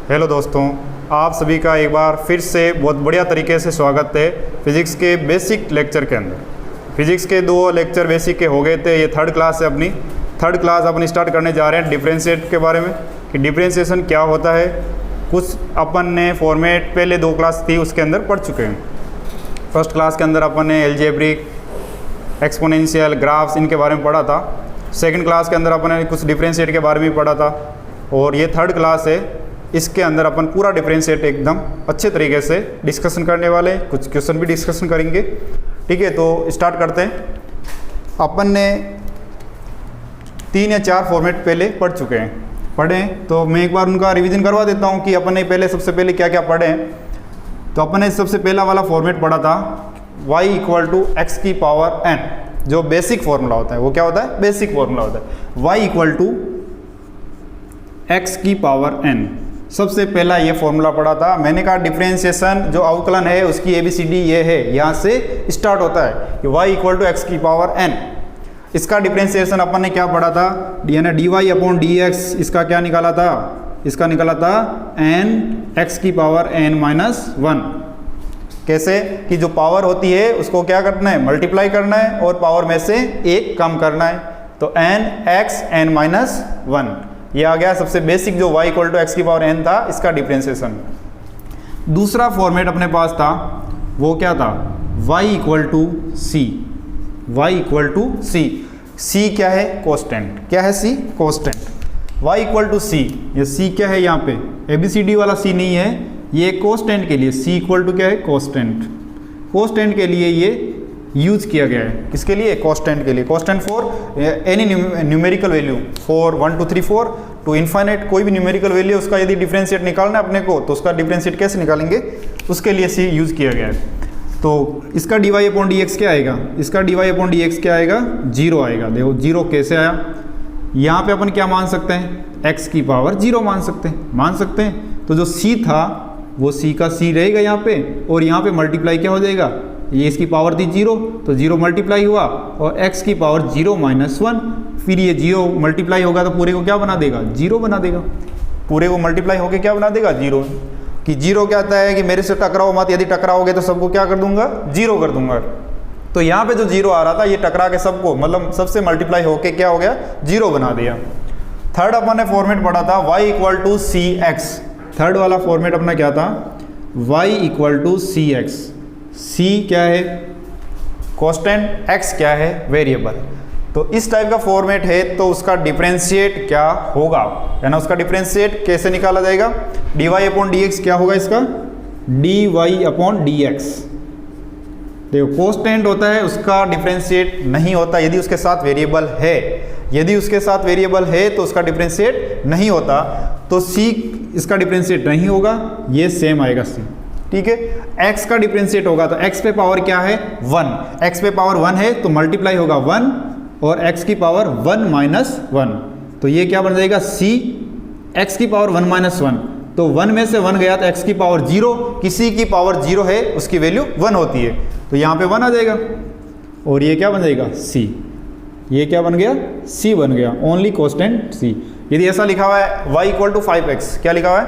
Hello दोस्तों, आप सभी का एक बार फिर से बहुत बढ़िया तरीके से स्वागत है फिज़िक्स के बेसिक लेक्चर के अंदर। फिज़िक्स के 2 लेक्चर बेसिक के हो गए थे, ये थर्ड क्लास है। थर्ड क्लास अपनी स्टार्ट करने जा रहे हैं डिफरेंशिएट के बारे में कि डिफरेंशिएशन क्या होता है। कुछ अपन ने फॉर्मेट पहले 2 क्लास थी उसके अंदर पढ़ चुके हैं। फर्स्ट क्लास के अंदर अपन ने एल्जेब्रिक, एक्सपोनेंशियल, ग्राफ्स इनके बारे में पढ़ा था। सेकंड क्लास के अंदर अपन ने कुछ डिफरेंशिएट के बारे में पढ़ा था और ये थर्ड क्लास है, इसके अंदर अपन पूरा डिफरेंशिएट एकदम अच्छे तरीके से डिस्कशन करने वाले हैं। कुछ क्वेश्चन भी डिस्कशन करेंगे, ठीक है। तो स्टार्ट करते हैं। अपन ने 3 या 4 फॉर्मेट पहले पढ़ चुके हैं, तो मैं एक बार उनका रिवीजन करवा देता हूँ कि अपन ने सबसे पहले क्या क्या पढ़े हैं। तो अपन ने सबसे पहला वाला फॉर्मेट पढ़ा था y = x की पावर n, जो बेसिक फॉर्मूला होता है। वो क्या होता है? बेसिक फॉर्मूला होता है y = x की पावर n। सबसे पहला ये फॉर्मूला पढ़ा था। मैंने कहा डिफरेंशिएशन जो अवकलन है उसकी ABCD ये है, यहाँ से स्टार्ट होता है कि y = x की पावर n। इसका डिफरेंशिएशन अपन ने क्या पढ़ा था, यानी dy/dx। इसका क्या निकाला था? इसका निकाला था n x की पावर n-1। कैसे कि जो पावर होती है उसको क्या करना है? मल्टीप्लाई करना है और पावर में से 1 कम करना है। तो n x n-1 ये आ गया सबसे बेसिक, जो y = x की पावर n था, इसका डिफरेंशिएशन। दूसरा फॉर्मेट अपने पास था, वो क्या था? y = c। y = c। c क्या है? कांस्टेंट। क्या है c? कांस्टेंट। y = c। ये c क्या है? यहाँ पे ABCD वाला c नहीं है, ये कांस्टेंट के लिए c = क्या है? कांस्टेंट। कांस्टेंट के लिए ये यूज किया गया है। किसके लिए? कांस्टेंट के लिए। Constant for any numerical value, for 1 2 3 4 to infinite, कोई भी न्यूमेरिकल वैल्यू उसका यदि डिफरेंशिएट निकालना है अपने को, तो उसका डिफरेंशिएट कैसे निकालेंगे, उसके लिए सी यूज किया गया है। तो इसका dy/dx क्या आएगा? इसका dy/dx क्या आएगा? 0 आएगा। देखो 0 कैसे आया? यहाँ पे अपन क्या मान सकते हैं? x की पावर 0 मान सकते हैं। तो जो c था वो c का c रहेगा यहाँ पे, और यहाँ पे मल्टीप्लाई क्या हो जाएगा? ये इसकी पावर थी 0, तो 0 मल्टीप्लाई हुआ और x की पावर 0-1। फिर ये 0 मल्टीप्लाई होगा तो पूरे को क्या बना देगा? 0 बना देगा। पूरे को मल्टीप्लाई होकर क्या बना देगा? 0। कि 0 क्या आता है कि मेरे से टकराओ मत, यदि टकराओगे तो सबको क्या कर दूंगा? 0 कर दूंगा। तो यहाँ पे जो 0 आ रहा था ये टकरा के सबको, मतलब सबसे मल्टीप्लाई होके क्या हो गया? 0 बना दिया। थर्ड अपन ने फॉर्मेट पढ़ा था y = cx। थर्ड वाला फॉर्मेट अपना क्या था? y = cx। c क्या है? कांस्टेंट, x क्या है? वेरिएबल। तो इस टाइप का फॉर्मेट है, तो उसका डिफरेंशिएट क्या होगा, है ना? उसका डिफरेंशिएट कैसे निकाला जाएगा? dy/dx क्या होगा इसका? dy/dx। देखो कांस्टेंट होता है, उसका डिफरेंशिएट नहीं होता यदि उसके साथ वेरिएबल है। यदि उसके साथ वेरिएबल है तो उसका डिफरेंशिएट नहीं होता। तो c इसका डिफरेंशिएट नहीं होगा, ये सेम आएगा c, ठीक है। x का डिफरेंशिएट होगा तो x पे पावर क्या है? 1। x पे पावर 1 है तो मल्टीप्लाई होगा 1 और x की पावर 1-1। तो ये क्या बन जाएगा? c x की पावर 1-1। तो 1 में से 1 गया तो x की पावर 0, किसी की पावर 0 है उसकी वैल्यू 1 होती है, तो यहाँ पे 1 आ जाएगा और ये क्या बन जाएगा? c। ये क्या बन गया? c बन गया। Only constant c। यदि ऐसा लिखा हुआ है y = 5x, क्या लिखा हुआ है?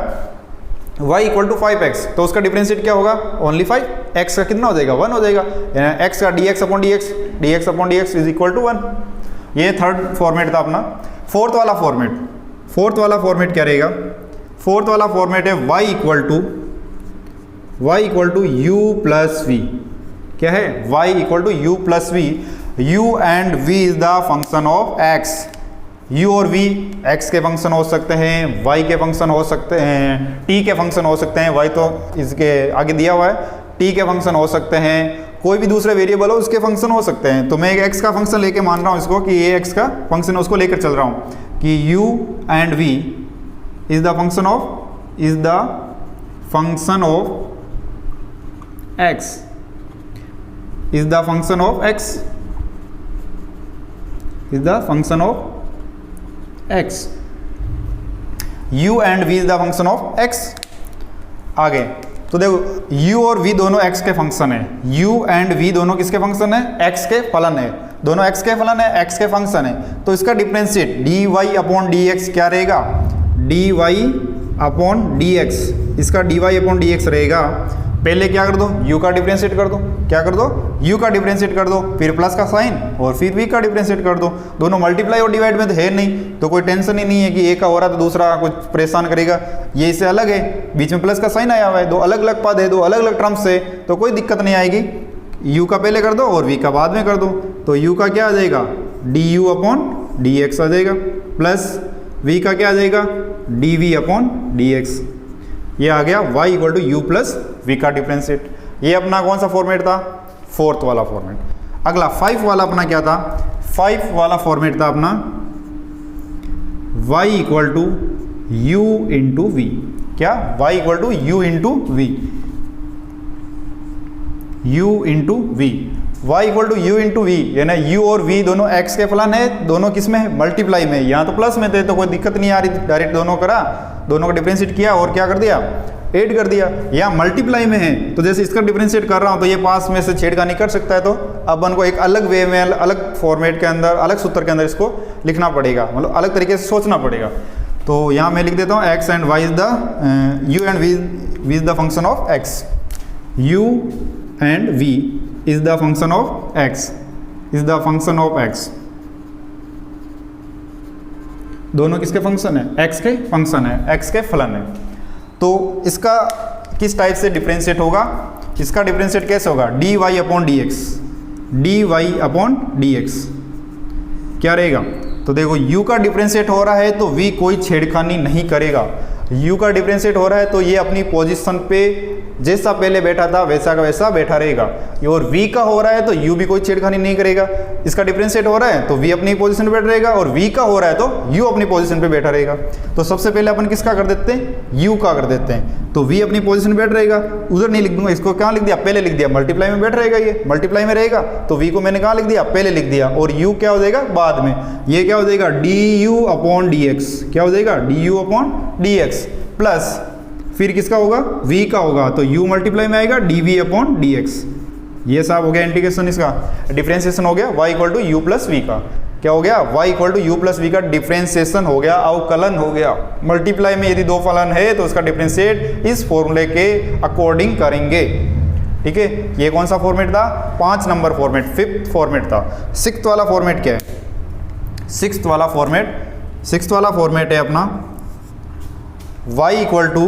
y = 5x, तो उसका डिफरेंशिएट क्या होगा? ओनली 5। x का कितना हो जाएगा? 1 हो जाएगा। x का dx/dx = 1। ये थर्ड फॉर्मेट था अपना। फोर्थ वाला फॉर्मेट क्या रहेगा? फोर्थ वाला फॉर्मेट है y = u + v। क्या है? y = u + v। u and v is the function of x। u और v x के फंक्शन हो सकते हैं, y के फंक्शन हो सकते हैं, t के फंक्शन हो सकते हैं। y तो इसके आगे दिया हुआ है। t के फंक्शन हो सकते हैं, कोई भी दूसरे वेरिएबल हो उसके फंक्शन हो सकते हैं। तो मैं एक x का फंक्शन लेके मान रहा हूँ इसको कि ये x का फंक्शन है, उसको लेकर चल रहा हूँ कि u and v is the function of x। u and v is the function of x। आगे तो देखो u और v दोनों x के फंक्शन है। u एंड v दोनों किसके फंक्शन है? x के फलन है। दोनों x के फलन है, x के फंक्शन है। तो इसका डिफरेंशिएट dy/dx क्या रहेगा? dy अपॉन डी एक्स, इसका D Y upon D X रहेगा। पहले क्या कर दो, u का डिफरेंशिएट कर दो, क्या कर दो, u का डिफरेंशिएट कर दो, फिर प्लस का साइन और फिर v का डिफरेंशिएट कर दो। दोनों मल्टीप्लाई और डिवाइड में तो है नहीं, तो कोई टेंशन ही नहीं है कि एक का हो रहा तो दूसरा कुछ परेशान करेगा। ये इससे अलग है, बीच में प्लस का साइन आया हुआ है, दो अलग अलग पद है, दो अलग अलग टर्म्स है, तो कोई दिक्कत नहीं आएगी। u का पहले कर दो और v का बाद में कर दो, तो u का क्या आ जाएगा, du अपॉन डी एक्स आ जाएगा, प्लस v का क्या आ जाएगा, dv अपॉन डी एक्स। ये आ गया y equal to you plus V का डिफरेंशिएट। ये अपना कौन सा फॉर्मेट था, फोर्थ वाला फॉर्मेट। अगला 5 वाला अपना क्या था, 5 वाला फॉर्मेट था अपना y equal to U into we. क्या, y equal to U into V, u into V, y equal to U into V, यानी u और v दोनों x के फलन है, दोनों किस में है, मल्टीप्लाई में। यहाँ तो प्लस में थे तो कोई दिक्कत नहीं आ रही, डायरेक्ट दोनों करा, दोनों का डिफरेंशिएट किया और क्या कर दिया, ऐड कर दिया। यहाँ मल्टीप्लाई में है तो जैसे इसका डिफरेंशिएट कर रहा हूँ तो ये पास में से छेड़खानी कर सकता है, तो अब उनको एक अलग वे में, अलग फॉर्मेट के अंदर, अलग सूत्र के अंदर इसको लिखना पड़ेगा, मतलब अलग तरीके से सोचना पड़ेगा। तो यहाँ मैं लिख देता हूँ x and y is the u and v is the function of x, u and v is the function of x, is the function of x। दोनों किसके फंक्शन है, x के फंक्शन है, x के फलन है। तो इसका किस टाइप से डिफरेंशिएट होगा, इसका डिफरेंशिएट कैसे होगा, D Y upon D x, D Y upon D x क्या रहेगा। तो देखो u का डिफरेंशिएट हो रहा है तो v कोई छेड़खानी नहीं करेगा, u का डिफरेंशिएट हो रहा है तो ये अपनी पोजीशन पे जैसा पहले बैठा था वैसा का वैसा बैठा रहेगा, और v का हो रहा है तो u भी कोई छेड़खानी नहीं करेगा। इसका डिफरेंशिएट हो रहा है तो v अपनी पोजीशन पे बैठ रहेगा, और v का हो रहा है तो u अपनी पोजीशन पे बैठा रहेगा। तो सबसे पहले अपन किसका कर देते हैं, u का कर देते हैं, तो v अपनी पोजीशन पे बैठ रहेगा। उधर नहीं लिख दूंगा, इसको क्या लिख दिया, पहले लिख दिया, मल्टीप्लाई में बैठ रहेगा, ये मल्टीप्लाई में रहेगा तो v को मैंने कहाँ लिख दिया, पहले लिख दिया, और u क्या हो जाएगा बाद में, ये क्या हो जाएगा, du अपॉन डी एक्स, क्या हो जाएगा, du upon D x, plus फिर किसका होगा, v का होगा तो u मल्टीप्लाई में आएगा dv अपॉन dx। ये सब हो गया इंटीग्रेशन, इसका डिफरेंशिएशन हो गया y equal to you plus V का, क्या हो गया, y equal to you plus V का डिफरेंशिएशन हो गया, अवकलन हो गया। मल्टीप्लाई में यदि दो फलन है तो उसका डिफरेंशिएट इस फॉर्मूले के अकॉर्डिंग करेंगे। ठीक है, ये कौन सा फॉर्मेट था, 5 नंबर फॉर्मेट, 5th फॉर्मेट था। 6th वाला फॉर्मेट क्या है, 6th वाला फॉर्मेट है अपना y equal to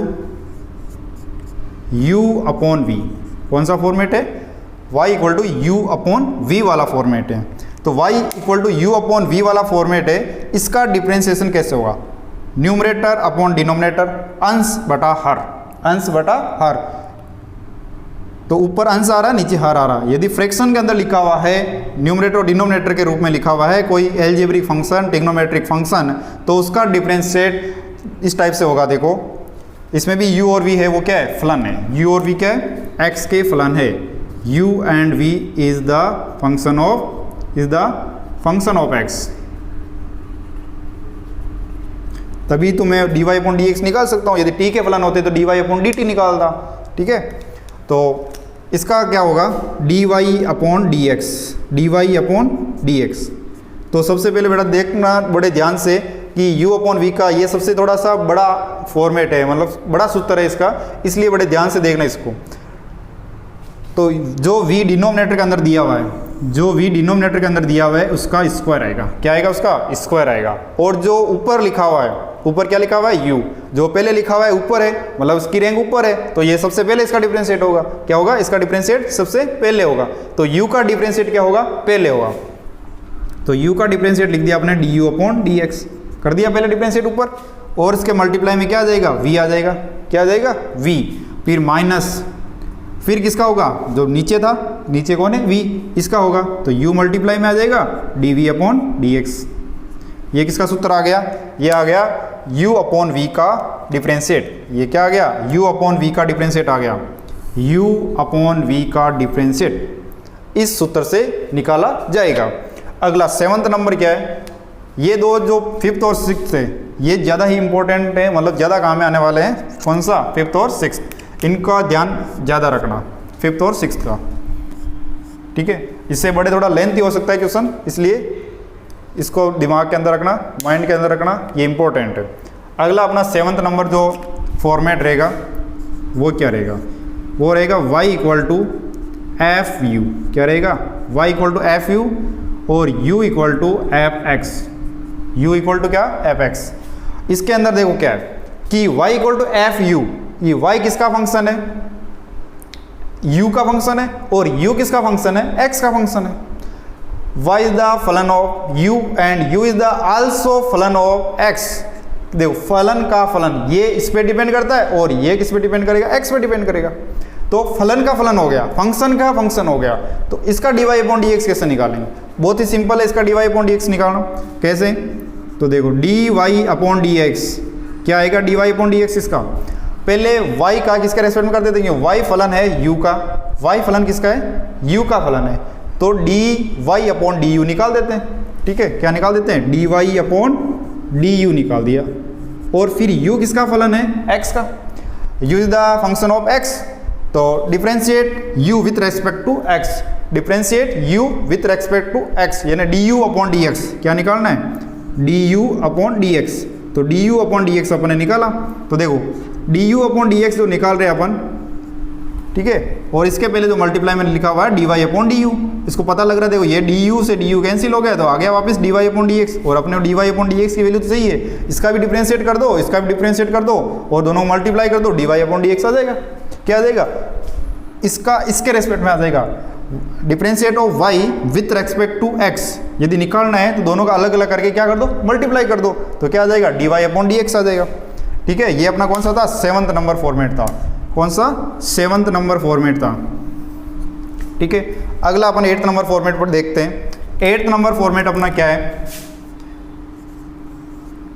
u upon v। कौन सा फॉर्मेट है, y equal to u upon v वाला फॉर्मेट है। तो y equal to u upon v वाला फॉर्मेट है, इसका डिफरेंशिएशन कैसे होगा, न्यूमरेटर अपॉन डिनोमिनेटर, अंश बटा हर, अंश बटा हर। तो ऊपर अंश आ रहा है, नीचे हर आ रहा है। यदि फ्रैक्शन के अंदर लिखा हुआ है, न्यूमरेटर और डिनोमिनेटर के रूप में लिखा हुआ है कोई एलजेब्रिक फंक्शन, ट्रिग्नोमेट्रिक फंक्शन, तो उसका डिफरेंशिएट इस टाइप से होगा। देखो इसमें भी u और v है, वो क्या है, फलन है, u और v क्या है, x के फलन है, u and v is the function of x। तभी तो मैं dy अपॉन dx निकाल सकता हूँ, यदि t के फलन होते तो dy अपॉन dt निकालता। ठीक है, तो इसका क्या होगा, dy upon dx, dy upon dx। तो सबसे पहले बेटा देखना बड़े ध्यान से कि u अपॉन v का ये सबसे थोड़ा सा बड़ा फॉर्मेट है, मतलब बड़ा सूत्र है इसका, इसलिए बड़े ध्यान से देखना इसको। तो जो v डिनोमिनेटर के अंदर दिया हुआ है, जो v डिनोमिनेटर के अंदर दिया हुआ है उसका स्क्वायर आएगा, क्या आएगा, उसका स्क्वायर आएगा। और जो ऊपर लिखा हुआ है, ऊपर क्या लिखा हुआ है, u, जो पहले लिखा हुआ है ऊपर है, मतलब उसकी रैंक ऊपर है, तो ये सबसे पहले इसका डिफरेंशिएट होगा, क्या होगा, इसका डिफरेंशिएट सबसे पहले होगा। तो u का डिफरेंशिएट क्या होगा, पहले होगा। तो u का डिफरेंशिएट लिख दिया आपने du अपॉन dx, कर दिया पहले डिफरेंशिएट ऊपर, और इसके मल्टीप्लाई में क्या आ जाएगा, v आ जाएगा, क्या आ जाएगा, v, फिर माइनस, फिर किसका होगा, जो नीचे था, नीचे कौन है, v, इसका होगा, तो u मल्टीप्लाई में आ जाएगा dv अपॉन dx। ये किसका सूत्र आ गया, ये आ गया u अपॉन v का डिफरेंशिएट। ये क्या आ गया, u अपॉन v का डिफरेंशिएट आ गया, u अपॉन v का डिफरेंशिएट इस सूत्र से निकाला जाएगा। अगला 7th नंबर क्या है, ये दो जो 5th और 6th है ये ज़्यादा ही इंपॉर्टेंट है, मतलब ज़्यादा काम में आने वाले हैं। कौन सा, 5th और 6th, इनका ध्यान ज़्यादा रखना, 5th और 6th का। ठीक है, इससे बड़े थोड़ा लेंथी हो सकता है क्वेश्चन, इसलिए इसको दिमाग के अंदर रखना, माइंड के अंदर रखना, ये इंपॉर्टेंट है। अगला अपना 7th नंबर जो फॉर्मेट रहेगा वो क्या रहेगा, वो रहेगा y equal to F U, क्या रहेगा y equal to F U और u equal to F X, u equal to क्या एफ एक्स। इसके अंदर देखो क्या है कि y equal to F U, ये y किसका फंक्शन है, u का फंक्शन है, और u किसका फंक्शन है, x का फंक्शन है। y इज द फलन of u and u is the also फलन ऑफ x। देखो फलन का फलन ये इस पे डिपेंड करता है और ये किस पे डिपेंड करेगा, x पे डिपेंड करेगा। तो फलन का फलन हो गया, फंक्शन का फंक्शन हो गया, तो इसका dy अपॉन dx कैसे निकालेंगे, बहुत ही सिंपल है इसका dy अपॉन dx निकालना। कैसे, तो देखो dy अपॉन dx क्या आएगा, dy अपॉन dx इसका, पहले y का किसके रेस्पेक्ट में कर देते हैं, y फलन है u का, y फलन किसका है, u का फलन है, तो dy अपॉन du निकाल देते हैं। ठीक है, क्या निकाल देते हैं, dy अपॉन du निकाल दिया। और फिर u किसका फलन है, x का, u is the function of x, तो differentiate u with respect to x, differentiate u with respect to x, यानी du अपॉन dx, क्या निकालना है, du अपॉन dx, तो du अपॉन dx अपन ने निकाला। तो देखो du अपॉन dx जो निकाल रहे हैं अपन, ठीक है, और इसके पहले जो मल्टीप्लाई में लिखा हुआ है dy अपॉन du, इसको पता लग रहा है, देखो ये du से du कैंसिल हो गया, तो आ गया वापस dy अपॉन dx, और अपने dy अपॉन dx की वैल्यू तो सही है, इसका भी डिफ्रेंशिएट कर दो, इसका भी डिफ्रेंशिएट कर दो, और दोनों मल्टीप्लाई कर दो, dy अपॉन dx आ जाएगा। क्या आ जाएगा, इसका इसके रेस्पेक्ट में आ जाएगा, differentiate of y with respect to x, यदि निकालना है तो दोनों का अलग अलग करके क्या कर दो, मल्टीप्लाई कर दो, तो क्या आ जाएगा, dy अपॉन dx आ जाएगा। ठीक है, ये अपना कौन सा था, 7th नंबर फॉर्मेट था, कौन सा 7th नंबर फॉर्मेट था। ठीक है, अगला अपन 8th नंबर फॉर्मेट पर देखते हैं। 8th नंबर फॉर्मेट अपना क्या है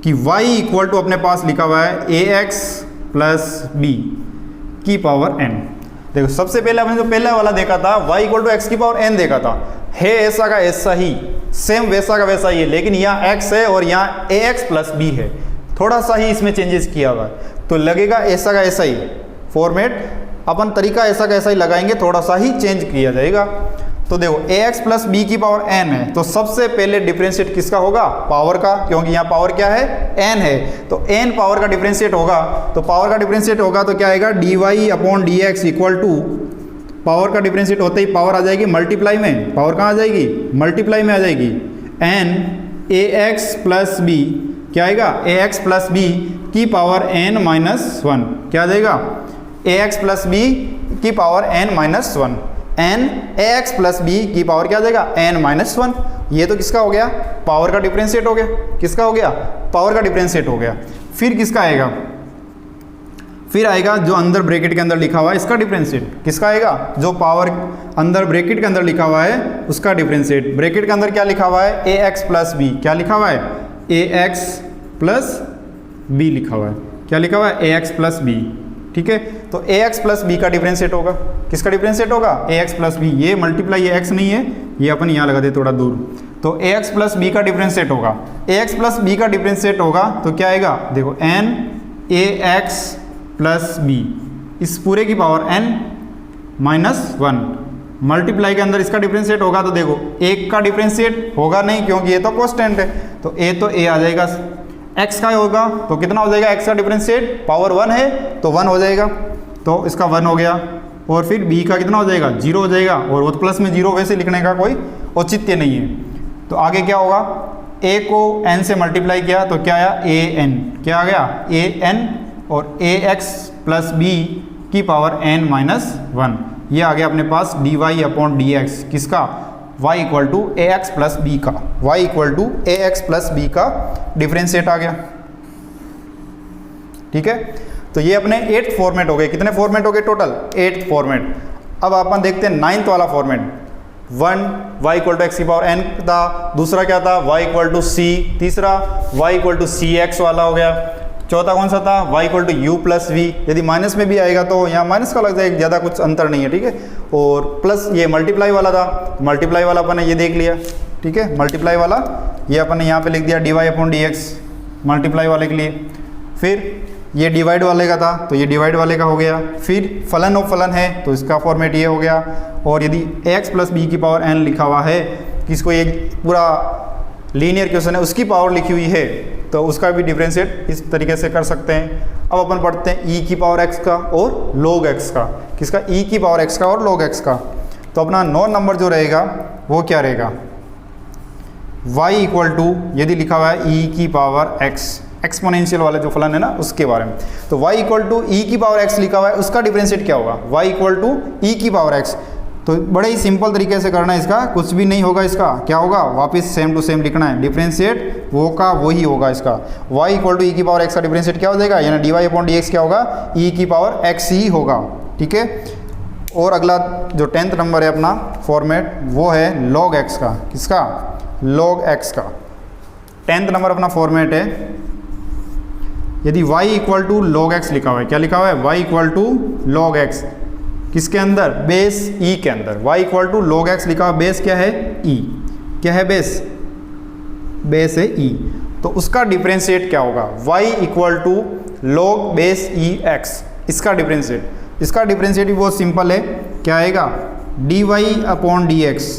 कि y इक्वल टू अपने पास लिखा हुआ है ax प्लस बी की पावर n। देखो सबसे पहले आपने जो पहला वाला देखा था y इक्वल टू एक्स की पावर n देखा था, है ऐसा का ऐसा ही, सेम वैसा का वैसा ही है, लेकिन यहाँ x है और यहाँ ax प्लस b है, थोड़ा सा ही इसमें चेंजेस किया हुआ है, तो लगेगा ऐसा का ऐसा ही फॉर्मेट, अपन तरीका ऐसा का ऐसा ही लगाएंगे, थोड़ा सा ही चेंज किया जाएगा। तो देखो ax प्लस बी की पावर n है, तो सबसे पहले डिफरेंशिएट किसका होगा, पावर का, क्योंकि यहाँ पावर क्या है, n है, तो n पावर का डिफरेंशिएट होगा, तो पावर का डिफरेंशिएट होगा तो क्या आएगा, dy upon dx equal to, power का डिफरेंशिएट होते ही पावर आ जाएगी मल्टीप्लाई में, पावर कहाँ आ जाएगी, मल्टीप्लाई में आ जाएगी, n ax प्लस बी, क्या आएगा, ax प्लस बी की पावर n माइनस 1, क्या आ जाएगा, ax प्लस बी की power n minus 1, n ax plus B की पावर क्या आ जाएगा, n माइनस 1। ये तो किसका हो गया, पावर का डिफरेंशिएट हो गया, किसका हो गया, पावर का डिफरेंशिएट हो गया। फिर किसका आएगा, फिर आएगा जो अंदर ब्रैकेट के अंदर लिखा हुआ है इसका डिफरेंशिएट, किसका आएगा, जो पावर अंदर ब्रैकेट के अंदर लिखा हुआ है उसका डिफरेंशिएट। ब्रैकेट के अंदर क्या लिखा हुआ है, ax प्लस बी, क्या लिखा हुआ है, ax प्लस बी लिखा हुआ है, क्या लिखा हुआ है, ax प्लस बी। ठीक है, तो ax प्लस बी का डिफरेंशिएट होगा, किसका डिफरेंशिएट होगा, ax प्लस बी, ये मल्टीप्लाई, ये x नहीं है, ये अपन यहाँ लगा दे थोड़ा दूर, तो ax प्लस बी का डिफरेंशिएट होगा, ax प्लस बी का डिफरेंशिएट होगा तो क्या आएगा, देखो n ax प्लस बी, इस पूरे की पावर n माइनस 1, मल्टीप्लाई के अंदर इसका डिफरेंशिएट होगा, तो देखो एक का डिफरेंशिएट होगा नहीं, क्योंकि ये तो कांस्टेंट है, तो a आ जाएगा, x का होगा तो कितना हो जाएगा, x का डिफरेंशिएट पावर 1 है तो 1 हो जाएगा, तो इसका 1 हो गया, और फिर b का कितना हो जाएगा, 0 हो जाएगा, और वो प्लस में 0 वैसे लिखने का कोई औचित्य नहीं है। तो आगे क्या होगा, a को n से मल्टीप्लाई किया तो क्या आया, an, क्या आ गया, an, और ax प्लस बी की पावर n माइनस 1, ये आ गया अपने पास dy अपॉन dx, किसका, y equal to A X plus B का, y equal to A X plus B का डिफरेंशिएट आ गया। ठीक है, तो ये अपने 8th फॉर्मेट हो गए, कितने फॉर्मेट हो गए टोटल, 8th फॉर्मेट। अब अपन देखते हैं 9th वाला format, 1 y equal to X की पावर n था, दूसरा क्या था, y इक्वल टू सी, तीसरा y equal to c x वाला हो गया, चौथा कौन सा था, y equal to you plus v, यदि माइनस में भी आएगा तो यहाँ माइनस का लग जाएगा, ज़्यादा कुछ अंतर नहीं है। ठीक है, और प्लस ये मल्टीप्लाई वाला था, मल्टीप्लाई वाला अपन ने ये देख लिया। ठीक है, मल्टीप्लाई वाला ये अपन ने यहाँ पे लिख दिया dy अपॉन dx मल्टीप्लाई वाले के लिए। फिर ये डिवाइड वाले का था तो ये डिवाइड वाले का हो गया। फिर फलन और फलन है तो इसका फॉर्मेट ये हो गया। और यदि x प्लस बी की पावर n लिखा हुआ है, किसको ये पूरा लीनियर क्वेश्चन है उसकी पावर लिखी हुई है, तो उसका भी डिफरेंशिएट इस तरीके से कर सकते हैं। अब अपन पढ़ते हैं ई की पावर एक्स का और log x का। किसका? ई की पावर एक्स का और log x का। तो अपना 9 नंबर जो रहेगा वो क्या रहेगा? y इक्वल टू, यदि लिखा हुआ है ई की पावर x, एक्सपोनेंशियल वाला जो फलन है ना उसके बारे में, तो y इक्वल टू ई की पावर x लिखा हुआ है, उसका डिफरेंशिएट क्या होगा? y इक्वल टू ई की पावर x। तो बड़े ही सिंपल तरीके से करना है, इसका कुछ भी नहीं होगा। इसका क्या होगा? वापस सेम टू सेम लिखना है, डिफरेंशिएट वो का वही होगा इसका। y इक्वल टू ई की पावर x का डिफरेंशिएट क्या हो जाएगा? यानी dy अपॉन dx क्या होगा? e की पावर x ही होगा। ठीक है। और अगला जो 10th नंबर है अपना फॉर्मेट, वो है log x का। किसका? log x का 10th नंबर अपना फॉर्मेट है। यदि y equal to log x लिखा हुआ है, क्या लिखा हुआ है? y equal to log x, किसके अंदर? बेस e के अंदर। y equal to log x लिखा हुआ, बेस क्या है? e। क्या है बेस? बेस है e। तो उसका डिफरेंशिएट क्या होगा? y equal to log base e x, इसका डिफरेंशिएट। इसका डिफरेंशिएट भी बहुत सिंपल है, क्या आएगा? dy upon dx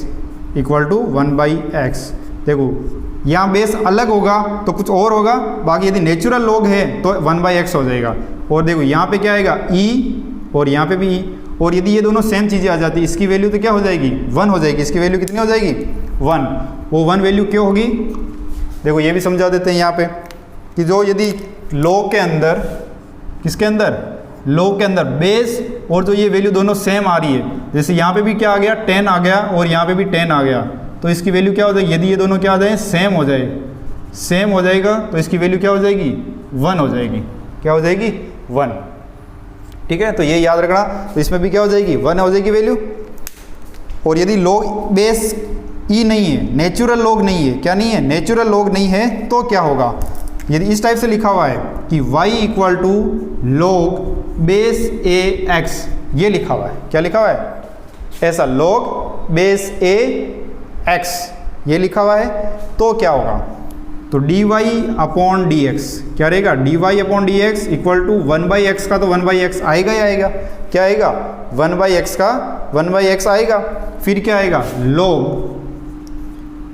equal to 1/x। देखो यहाँ बेस अलग होगा तो कुछ और होगा, बाकी यदि नेचुरल log है तो 1/x हो जाएगा। और देखो यहाँ पे क्या आएगा? e, और यहाँ पे भी e। और यदि ये दोनों सेम चीज़ें आ जाती, इसकी वैल्यू तो क्या हो जाएगी? 1 हो जाएगी। इसकी वैल्यू कितनी हो जाएगी? 1। वो 1 वैल्यू क्यों होगी? देखो ये भी समझा देते हैं यहाँ पे कि जो यदि log के अंदर, किसके अंदर? log के अंदर बेस और जो ये वैल्यू दोनों सेम आ रही है, जैसे यहाँ पे भी क्या आ गया? 10 आ गया और यहाँ पे भी 10 आ गया, तो इसकी वैल्यू क्या हो जाएगी? यदि ये दोनों क्या आ जाए? सेम हो जाए, सेम हो जाएगा, तो इसकी वैल्यू क्या हो जाएगी? 1 हो जाएगी। क्या हो जाएगी? 1। ठीक है, तो ये याद रखना। तो इसमें भी क्या हो जाएगी? 1 हो जाएगी वैल्यू। और यदि log बेस e नहीं है, नेचुरल log नहीं है, क्या नहीं है? नेचुरल log नहीं है, तो क्या होगा? यदि इस टाइप से लिखा हुआ है कि y equal to log base a x, ये लिखा हुआ है, क्या लिखा हुआ है? ऐसा log बेस a x ये लिखा हुआ है, तो क्या होगा? तो dy अपॉन dx क्या रहेगा? dy upon dx equal to 1/x का, तो 1/x आएगा ही आएगा। क्या आएगा? 1/x का 1/x आएगा। फिर क्या आएगा? log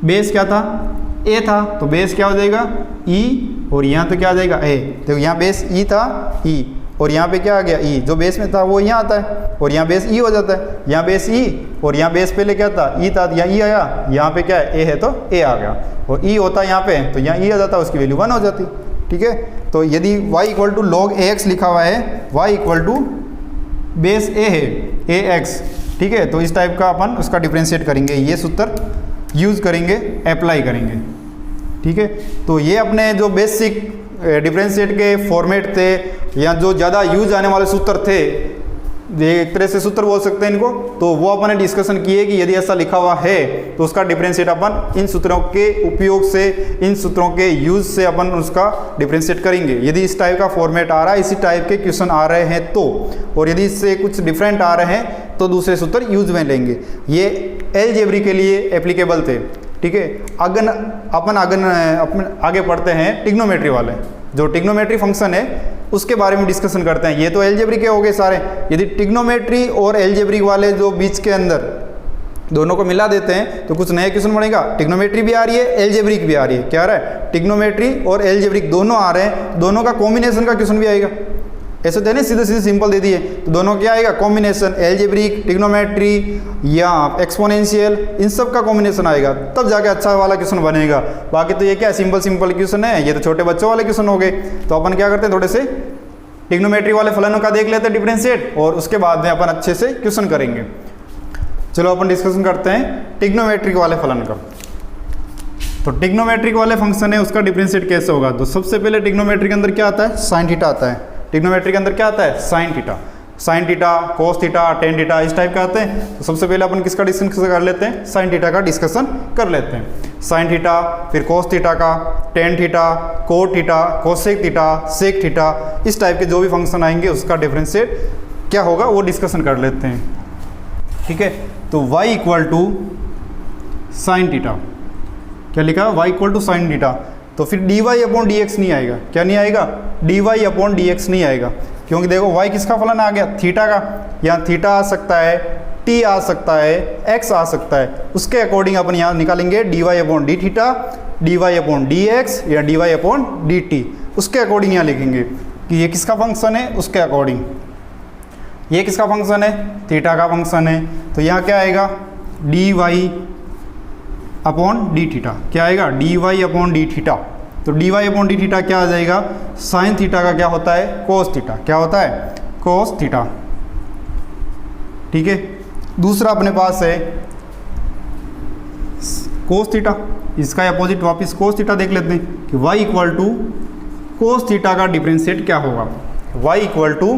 बेस क्या था? a था, तो बेस क्या हो जाएगा? e, और यहाँ तो क्या आ जाएगा? a। देखो यहाँ बेस e था, e, और यहाँ पे क्या आ गया? e। जो बेस में था वो यहाँ आता है, और यहाँ बेस e हो जाता है। यहाँ बेस e, और यहाँ बेस पहले क्या था? e था, यहाँ e आया, यहाँ पे क्या है? a है तो a आ गया, और e होता है यहाँ पे तो यहाँ e आ जाता, उसकी वैल्यू 1 हो जाती। ठीक है। तो यदि y equal to log ax लिखा हुआ है, y equal to base a है ax। ठीक है, तो इस टाइप का अपन उसका डिफ्रेंशिएट करेंगे, ये सूत्र यूज़ करेंगे, अप्लाई करेंगे। ठीक है, तो ये अपने जो बेसिक डिफरेंशिएट के फॉर्मेट थे, या जो ज़्यादा यूज आने वाले सूत्र थे, एक तरह से सूत्र बोल सकते हैं इनको, तो वो अपन ने डिस्कशन किए कि यदि ऐसा लिखा हुआ है तो उसका डिफरेंशिएट अपन इन सूत्रों के उपयोग से, इन सूत्रों के यूज से अपन उसका डिफरेंशिएट करेंगे। यदि इस टाइप का फॉर्मेट आ रहा है, इसी टाइप के क्वेश्चन आ रहे हैं तो, और यदि इससे कुछ डिफरेंट आ रहे हैं तो दूसरे सूत्र यूज में लेंगे। ये अलजेब्रा के लिए एप्लीकेबल थे। ठीक है, अपन आगे पढ़ते हैं ट्रिग्नोमेट्री वाले, जो ट्रिग्नोमेट्री फंक्शन है उसके बारे में डिस्कशन करते हैं। ये तो अलजेब्रिक के हो गए सारे। यदि ट्रिग्नोमेट्री और अलजेब्रिक वाले जो बीच के अंदर दोनों को मिला देते हैं तो कुछ नया क्वेश्चन बनेगा। ट्रिग्नोमेट्री भी आ रही है, अलजेब्रिक भी आ रही है। क्या आ रहा है? ट्रिग्नोमेट्री और अलजेब्रिक दोनों आ रहे हैं, दोनों का कॉम्बिनेशन का क्वेश्चन भी आएगा। ऐसे तो है ना, सीधे सीधे सिंपल दे दिए, तो दोनों क्या आएगा? कॉम्बिनेशन, अलजेब्रिक, ट्रिग्नोमेट्री या एक्सपोनेंशियल, इन सब का कॉम्बिनेशन आएगा, तब जाके अच्छा वाला क्वेश्चन बनेगा। बाकी तो ये क्या सिंपल क्वेश्चन है, ये तो छोटे बच्चों वाले क्वेश्चन हो गए। तो अपन क्या करते हैं, थोड़े से ट्रिग्नोमेट्री वाले फलनों का देख लेते हैं डिफरेंशिएट, और उसके बाद में अपन अच्छे से क्वेश्चन करेंगे। चलो अपन डिस्कशन करते हैं ट्रिग्नोमेट्रिक वाले फलन का। तो ट्रिग्नोमेट्रिक वाले फंक्शन है, उसका डिफरेंशिएट कैसे होगा? तो सबसे पहले ट्रिग्नोमेट्री के अंदर क्या आता है? साइन थीटा आता है। ट्रिग्नोमेट्री के अंदर क्या आता है? Sine theta, cos theta, tan theta, इस टाइप का आते हैं। तो सबसे पहले अपन किसका डिस्कशन कर लेते हैं? साइन थीटा का डिस्कशन कर लेते हैं। साइन थीटा, फिर कोस थीटा का, tan theta, cot theta, cosec theta, sec theta, इस टाइप के जो भी फंक्शन आएंगे उसका डिफरेंशिएट क्या होगा वो डिस्कशन कर लेते हैं। ठीक है, तो y equal to sine theta, क्या लिखा है? y equal to sine theta. तो फिर dy अपॉन dx नहीं आएगा। क्या नहीं आएगा? dy अपॉन dx नहीं आएगा, क्योंकि देखो y किसका फलन आ गया? थीटा का। यहाँ थीटा आ सकता है, t आ सकता है, x आ सकता है, उसके अकॉर्डिंग अपन यहाँ निकालेंगे dy upon d theta, dy upon dx या dy अपॉन dt, उसके अकॉर्डिंग यहाँ लिखेंगे। कि ये किसका फंक्शन है, उसके अकॉर्डिंग। ये किसका फंक्शन है, थीटा का फंक्शन है, तो यहाँ क्या आएगा d Y upon d theta. क्या आएगा, d Y upon d theta. तो d Y upon d theta क्या आ जाएगा, साइन थीटा का क्या होता है, कोस थीटा। क्या होता है, कोस थीटा। ठीक है, दूसरा अपने पास है कोस थीटा, इसका अपोजिट वापस कोस थीटा देख लेते हैं कि y equal to cos theta का डिफरेंशिएट क्या होगा। y equal to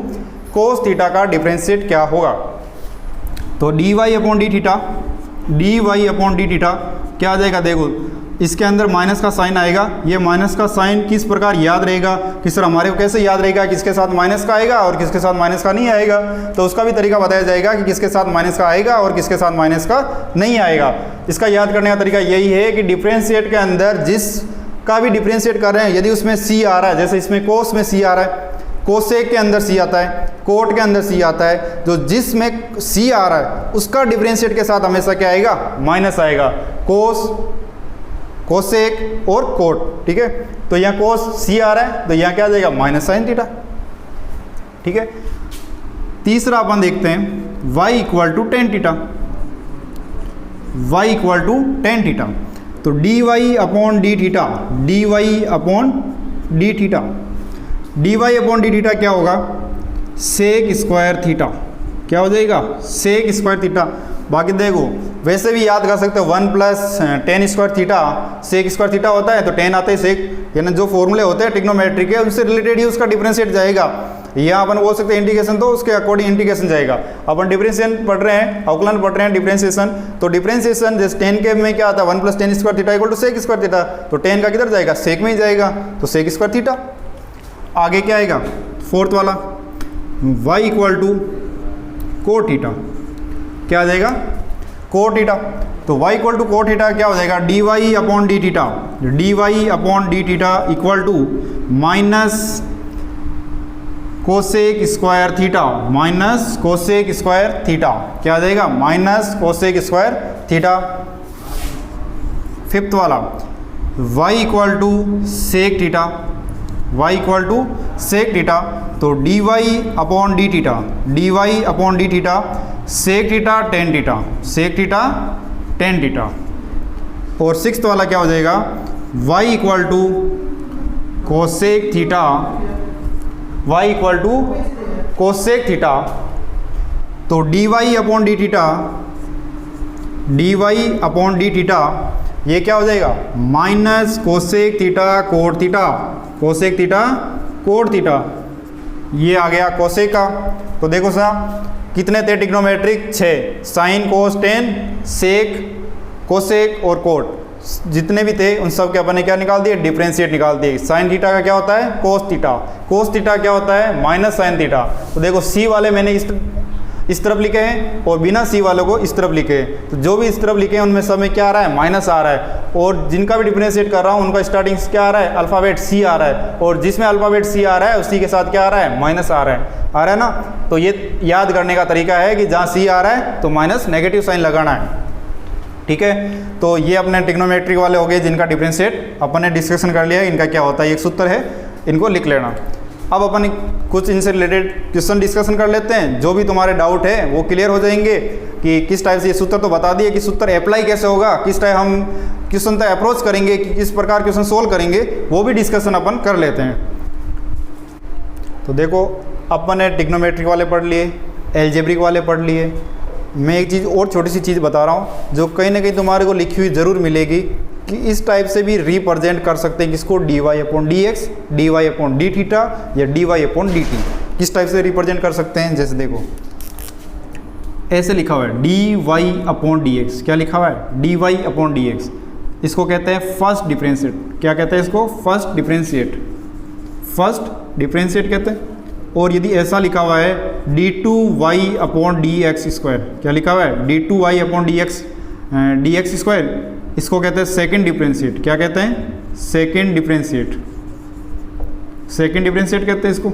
cos theta का डिफरेंशिएट क्या होगा, तो d Y upon d theta, d Y upon d theta क्या आ जाएगा, देखो इसके अंदर माइनस का साइन आएगा। ये माइनस का साइन किस प्रकार याद रहेगा, किस तरह हमारे को कैसे याद रहेगा, किसके साथ माइनस का आएगा और किसके साथ माइनस का नहीं आएगा, तो उसका भी तरीका बताया जाएगा कि किसके साथ माइनस का आएगा और किसके साथ माइनस का नहीं आएगा। इसका याद करने का तरीका यही है कि डिफरेंशिएट के अंदर जिस का भी डिफरेंशिएट कर रहे हैं, यदि उसमें सी आ रहा है, जैसे इसमें कोस में सी आ रहा है, कोसेक के अंदर सी आता है, कोट के अंदर सी आता है, जो जिसमें सी आ रहा है उसका डिफरेंशिएट के साथ हमेशा क्या आएगा, माइनस आएगा। कोस, कोसेक और कोट। ठीक है, तो यहाँ कोस सी आ रहा है तो यहाँ क्या आ जाएगा, माइनस साइन थीटा। ठीक है, तीसरा अपन देखते हैं y equal to tan theta, y equal to tan theta. तो d Y upon d theta, d Y upon d theta, d Y upon d theta क्या होगा, सेक स्क्वायर थीटा। क्या हो जाएगा, सेक स्क्वायर थीटा। बाकी देखो वैसे भी याद कर सकते हो, 1 plus tan square theta sec square theta होता है, तो टेन आते ही सेक, यानी जो फॉर्मूले होते हैं ट्रिग्नोमेट्री के उनसे रिलेटेड ही उसका डिफरेंशिएट जाएगा। यहाँ अपन बोल सकते हैं इंटीग्रेशन, तो उसके अकॉर्डिंग इंटीग्रेशन जाएगा। अपन डिफरेंशिएशन पढ़ रहे हैं, अवकलन पढ़ रहे हैं डिफरेंशिएशन, तो डिफरेंशिएशन जैसे टेन के में क्या आता है, 1 plus tan square theta equal to sec square theta, तो टेन का किधर जाएगा, सेक में ही जाएगा, तो सेक स्क्वायर थीटा। आगे क्या आएगा, फोर्थ वाला y equal to cot theta. क्या आ जाएगा, कोट थीटा। तो y equal to cot theta क्या हो जाएगा, d Y upon d theta, d Y upon d theta equal to minus cosec square theta, minus cosec square theta. क्या आ जाएगा, minus cosec square theta. Fifth वाला y equal to sec theta, y equal to sec theta, तो d Y upon d theta, d Y upon d theta, sec theta tan theta, sec theta tan theta. और sixth वाला क्या हो जाएगा, y equal to cosec theta, y equal to cosec theta, तो d Y upon d theta, d Y upon d theta ये क्या हो जाएगा, minus cosec theta cot theta, cosec theta cot theta. ये आ गया कोसेक का। तो देखो साहब कितने थे trigonometric, 6, sine cos tan sec cosec और कोट, जितने भी थे उन सब के अपन ने क्या निकाल दिए, डिफरेंशिएट निकाल दिए। साइन थीटा का क्या होता है, कोस थीटा, कोस थीटा क्या होता है, माइनस साइन थीटा। तो देखो सी वाले मैंने इस तरफ लिखे हैं और बिना सी वालों को इस तरफ लिखे हैं, तो जो भी इस तरफ लिखे हैं उनमें सब में क्या आ रहा है, माइनस आ रहा है, और जिनका भी डिफरेंशिएट कर रहा हूँ उनका स्टार्टिंग क्या आ रहा है, अल्फ़ाबेट सी आ रहा है, और जिसमें अल्फ़ाबेट सी आ रहा है उसी के साथ क्या आ रहा है, माइनस आ रहा है ना। तो ये याद करने का तरीका है कि जहाँ सी आ रहा है तो माइनस नेगेटिव साइन लगाना है। ठीक है, तो ये अपने ट्रिग्नोमेट्रिक वाले हो गए जिनका डिफरेंशिएट अपन ने डिस्कशन कर लिया, इनका क्या होता है, एक सूत्र है, इनको लिख लेना। अब अपन कुछ इनसे रिलेटेड क्वेश्चन डिस्कशन कर लेते हैं, जो भी तुम्हारे डाउट है वो क्लियर हो जाएंगे कि किस टाइप से ये सूत्र तो बता दिए कि सूत्र अप्लाई कैसे होगा, किस टाइप हम क्वेश्चन तक अप्रोच करेंगे, कि किस प्रकार क्वेश्चन सोल्व करेंगे, वो भी डिस्कशन अपन कर लेते हैं। तो देखो अपन ने ट्रिग्नोमेट्रिक वाले पढ़ लिए, एल्जेब्रिक वाले पढ़ लिए। मैं एक चीज़ और छोटी सी चीज़ बता रहा हूँ जो कहीं ना कहीं तुम्हारे को लिखी हुई ज़रूर मिलेगी कि इस टाइप से भी रिप्रेजेंट कर सकते हैं किसको, d Y upon D x, D Y upon d theta या d Y upon d t, किस टाइप से रिप्रेजेंट कर सकते हैं। जैसे देखो ऐसे लिखा हुआ है d Y upon D x, क्या लिखा हुआ है, d Y upon D x, इसको कहते हैं फर्स्ट डिफरेंशिएट। क्या कहते हैं इसको, फर्स्ट डिफरेंशिएट, फर्स्ट डिफरेंशिएट कहते हैं। और यदि ऐसा लिखा हुआ है d two y upon D x square, क्या लिखा हुआ है, d two y upon D x square, इसको कहते हैं सेकंड डिफरेंशिएट। क्या कहते हैं, सेकंड डिफरेंशिएट, सेकंड डिफरेंशिएट कहते हैं इसको।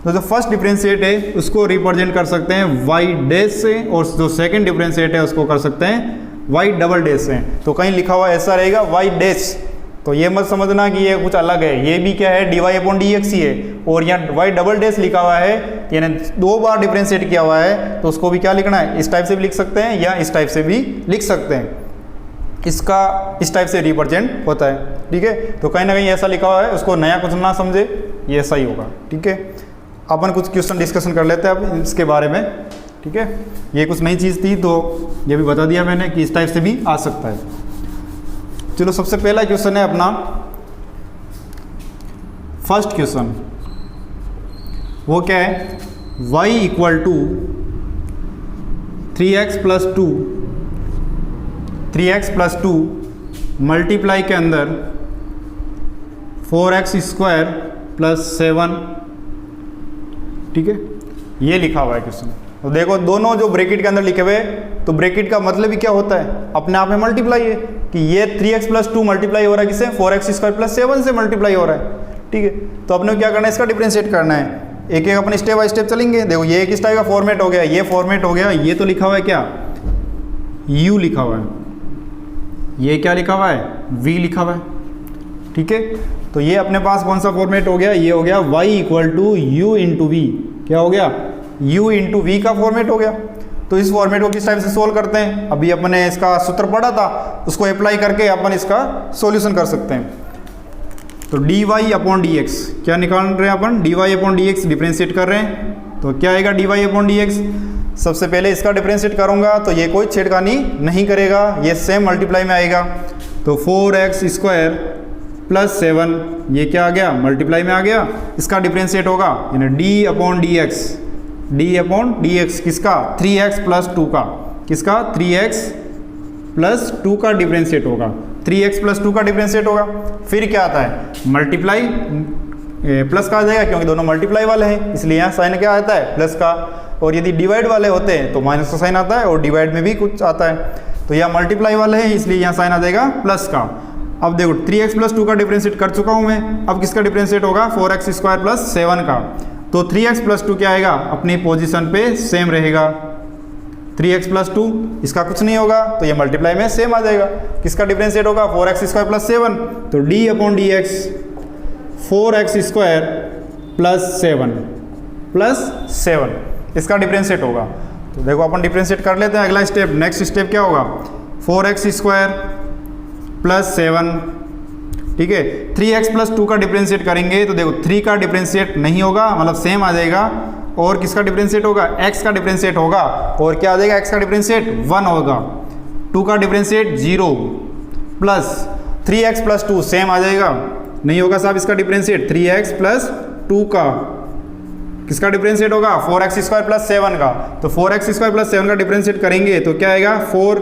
तो जो फर्स्ट डिफरेंशिएट है उसको रिप्रेजेंट कर सकते हैं वाई डैश से, और जो सेकंड डिफरेंशिएट है उसको कर सकते हैं वाई डबल डैश से। तो कहीं लिखा हुआ ऐसा रहेगा वाई डैश, तो ये मत समझना कि ये कुछ अलग है, ये भी क्या है dy अपॉन dx ही है, और यहाँ y डबल डैश लिखा हुआ है यानी 2 बार डिफ्रेंशिएट किया हुआ है, तो उसको भी क्या लिखना है, इस टाइप से भी लिख सकते हैं या इस टाइप से भी लिख सकते हैं। इसका इस टाइप से रिप्रेजेंट होता है, ठीक है। तो कहीं ना कहीं ऐसा लिखा हुआ है, उसको नया कुछ ना समझे, ये ऐसा ही होगा, ठीक है। अपन कुछ क्वेश्चन डिस्कशन कर लेते हैं अब इसके बारे में, ठीक है। ये कुछ नई चीज़ थी तो ये भी बता दिया मैंने कि इस टाइप से भी आ सकता है। चलो सबसे पहला क्वेश्चन है अपना फर्स्ट क्वेश्चन, वो क्या है, y equal to 3x plus 2 3x plus 2 multiply के अंदर 4x स्क्वायर प्लस 7, ठीक है, ये लिखा हुआ है क्वेश्चन। तो देखो दोनों जो ब्रैकेट के अंदर लिखे हुए, तो ब्रैकेट का मतलब ही क्या होता है, अपने आप में मल्टीप्लाई है, कि ये 3x प्लस 2 मल्टीप्लाई हो रहा है किससे, 4x स्क्वायर प्लस 7 से मल्टीप्लाई हो रहा है, ठीक है। तो अपने क्या करना है, इसका डिफरेंशिएट करना है, एक एक अपने स्टेप बाय स्टेप चलेंगे। देखो ये किस टाइप का फॉर्मेट हो गया, ये फॉर्मेट हो गया, ये तो लिखा हुआ है क्या, u लिखा हुआ है, ये क्या लिखा हुआ है, v लिखा हुआ है, ठीक है। तो ये अपने पास कौन सा फॉर्मेट हो गया, ये हो गया y equal to u into we, क्या हो गया, u इंटू वी का फॉर्मेट हो गया। तो इस फॉर्मेट को किस टाइप से सोल्व करते हैं, अभी अपने इसका सूत्र पढ़ा था, उसको अप्लाई करके अपन इसका सॉल्यूशन कर सकते हैं। तो dy अपॉन dx क्या निकाल रहे हैं अपन, dy अपॉन dx डिफरेंशिएट कर रहे हैं, तो क्या आएगा dy अपॉन dx। सबसे पहले इसका डिफरेंशिएट करूंगा तो ये कोई छेड़खानी नहीं करेगा, ये सेम मल्टीप्लाई में आएगा। तो 4x स्क्वायर प्लस 7 ये क्या आ गया, मल्टीप्लाई में आ गया, इसका डिफरेंशिएट होगा यानी d अपॉन dx किसका, 3x प्लस 2 का, किसका 3x प्लस 2 का डिफरेंशिएट होगा, 3x प्लस 2 का डिफरेंशिएट होगा। फिर क्या आता है, मल्टीप्लाई प्लस का आ जाएगा, क्योंकि दोनों मल्टीप्लाई वाले हैं इसलिए यहाँ साइन क्या आता है, प्लस का। और यदि डिवाइड वाले होते हैं तो माइनस का साइन आता है, और डिवाइड में भी कुछ आता है, तो यहाँ मल्टीप्लाई वाले हैं इसलिए यहाँ साइन आ जाएगा प्लस का। अब देखो 3x प्लस 2 का डिफरेंशिएट कर चुका हूँ मैं, अब किसका डिफरेंशिएट होगा, 4x स्क्वायर प्लस 7 का। तो 3x प्लस 2 क्या आएगा, अपनी पोजीशन पे सेम रहेगा, 3x प्लस 2 इसका कुछ नहीं होगा, तो ये मल्टीप्लाई में सेम आ जाएगा। किसका डिफरेंशिएट होगा, 4x स्क्वायर प्लस 7, तो d upon D x 4x square plus 7 इसका डिफरेंशिएट होगा। तो देखो अपन डिफरेंशिएट कर लेते हैं, अगला स्टेप, नेक्स्ट स्टेप क्या होगा, 4x स्क्वायर प्लस 7, ठीक है। 3x प्लस 2 का डिफरेंशिएट करेंगे तो देखो 3 का डिफरेंशिएट नहीं होगा, मतलब सेम आ जाएगा, और किसका डिफरेंशिएट होगा, x का डिफरेंशिएट होगा, और क्या आ जाएगा, x का डिफरेंशिएट 1 होगा, 2 का differentiate 0 plus 3x plus 2 same आ जाएगा, नहीं होगा साहब इसका डिफरेंशिएट, 3x प्लस 2 का किसका डिफरेंशिएट होगा, 4x स्क्वायर प्लस 7 का। तो 4x स्क्वायर प्लस 7 का डिफरेंशिएट करेंगे तो क्या आएगा, 4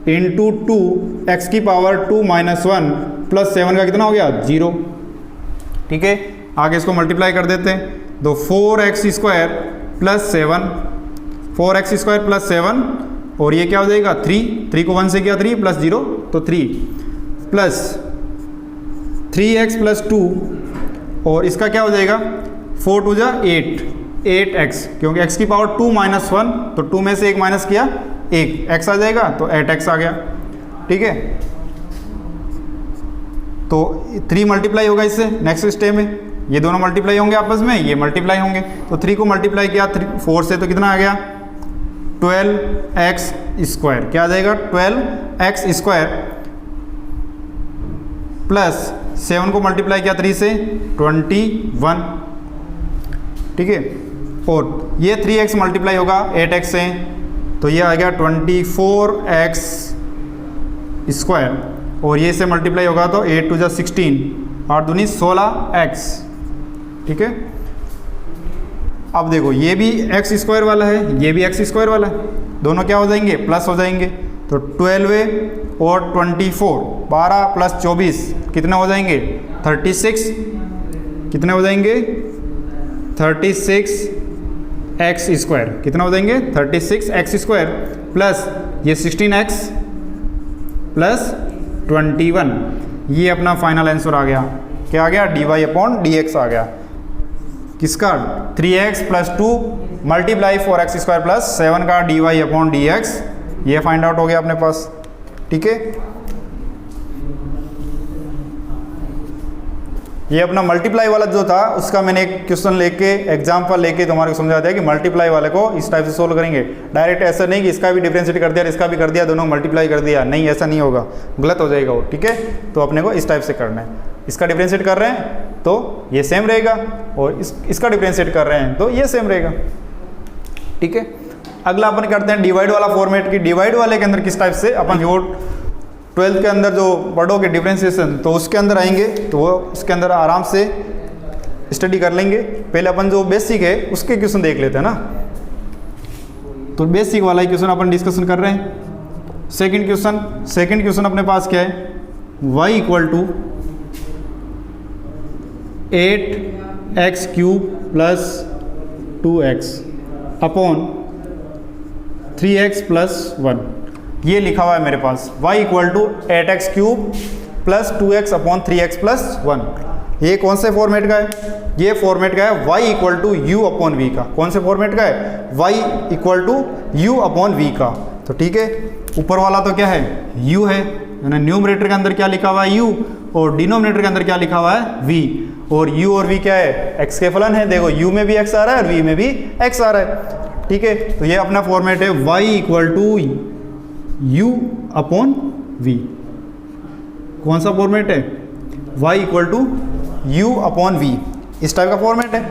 इंटू 2 एक्स की पावर 2 माइनस 1 प्लस 7 का कितना हो गया, 0, ठीक है। आगे इसको मल्टीप्लाई कर देते हैं, तो 4x square plus 7, 4x square plus 7, और ये क्या हो जाएगा 3 को 1 से किया 3 प्लस 0 तो 3 प्लस 3x प्लस 2, और इसका क्या हो जाएगा 4 2 जा 8x, क्योंकि x की पावर 2 माइनस 1, तो 2 में से 1 माइनस किया 1, x आ जाएगा तो 8x आ गया, ठीक है। तो 3 मल्टीप्लाई होगा इससे नेक्स्ट स्टेप में, ये दोनों मल्टीप्लाई होंगे आपस में, ये मल्टीप्लाई होंगे, तो 3 को मल्टीप्लाई किया 4 से तो कितना आ गया 12x स्क्वायर, क्या आ जाएगा 12x स्क्वायर प्लस 7 को मल्टीप्लाई किया 3 से 21, ठीक है। और ये 3x मल्टीप्लाई होगा 8x से, तो ये आ गया 24x स्क्वायर, और ये से मल्टीप्लाई होगा तो 8 2 जा 16, 8 दूनी 16x, ठीक है। अब देखो ये भी x स्क्वायर वाला है, ये भी x स्क्वायर वाला है, दोनों क्या हो जाएंगे, प्लस हो जाएंगे, तो 12 और 24 12 प्लस 24 कितने हो जाएंगे 36, कितने हो जाएंगे 36x स्क्वायर, कितना हो जाएंगे 36x स्क्वायर प्लस ये 16x प्लस 21, ये अपना फाइनल आंसर आ गया, क्या आ गया dy अपॉन dx आ गया, किसका 3x plus 2 multiply 4x square plus 7 का dy अपॉन dx, ये फाइंड आउट हो गया अपने पास, ठीक है। ये अपना मल्टीप्लाई वाला जो था उसका मैंने एक क्वेश्चन लेके एग्जाम्पल लेके तुम्हारे को समझा दिया कि मल्टीप्लाई वाले को इस टाइप से सोल्व करेंगे। डायरेक्ट ऐसा नहीं कि इसका भी डिफरेंशिएट कर दिया इसका भी कर दिया, दोनों मल्टीप्लाई कर दिया, नहीं ऐसा नहीं होगा, गलत हो जाएगा वो। ठीक है, तो अपने को इस टाइप से करना है। इसका डिफरेंशिएट कर रहे हैं तो ये सेम रहेगा, और इसका डिफरेंशिएट कर रहे हैं तो ये सेम रहेगा। ठीक है, अगला अपन करते हैं डिवाइड वाला फॉर्मेट की। डिवाइड वाले के अंदर किस टाइप से अपन जो 12th के अंदर जो पढ़ोगे डिफरेंशिएशन, तो उसके अंदर आएंगे तो वो उसके अंदर आराम से स्टडी कर लेंगे। पहले अपन जो बेसिक है उसके क्वेश्चन देख लेते हैं ना, तो बेसिक वाला ही क्वेश्चन अपन डिस्कशन कर रहे हैं। सेकंड क्वेश्चन अपने पास क्या है, y equal to 8x³ plus 2x upon 3x plus 1, ये लिखा हुआ है मेरे पास। y equal to 8x³ plus 2x upon 3x plus 1। ये कौन से फॉर्मेट का है, ये फॉर्मेट का है y equal to u upon v का। कौन से फॉर्मेट का है, y equal to u upon v का। तो ठीक है, ऊपर वाला तो क्या है, u है, यानी न्यूमरेटर के अंदर क्या लिखा हुआ है u, और डिनोमिनेटर के अंदर क्या लिखा हुआ है v, और u और v क्या है, x के फलन है। देखो u में भी x आ रहा है और v में भी x आ रहा है। ठीक है, तो ये अपना फॉर्मेट है y equal to u upon v। कौन सा फॉर्मेट है, y equal to u upon v, इस टाइप का फॉर्मेट है।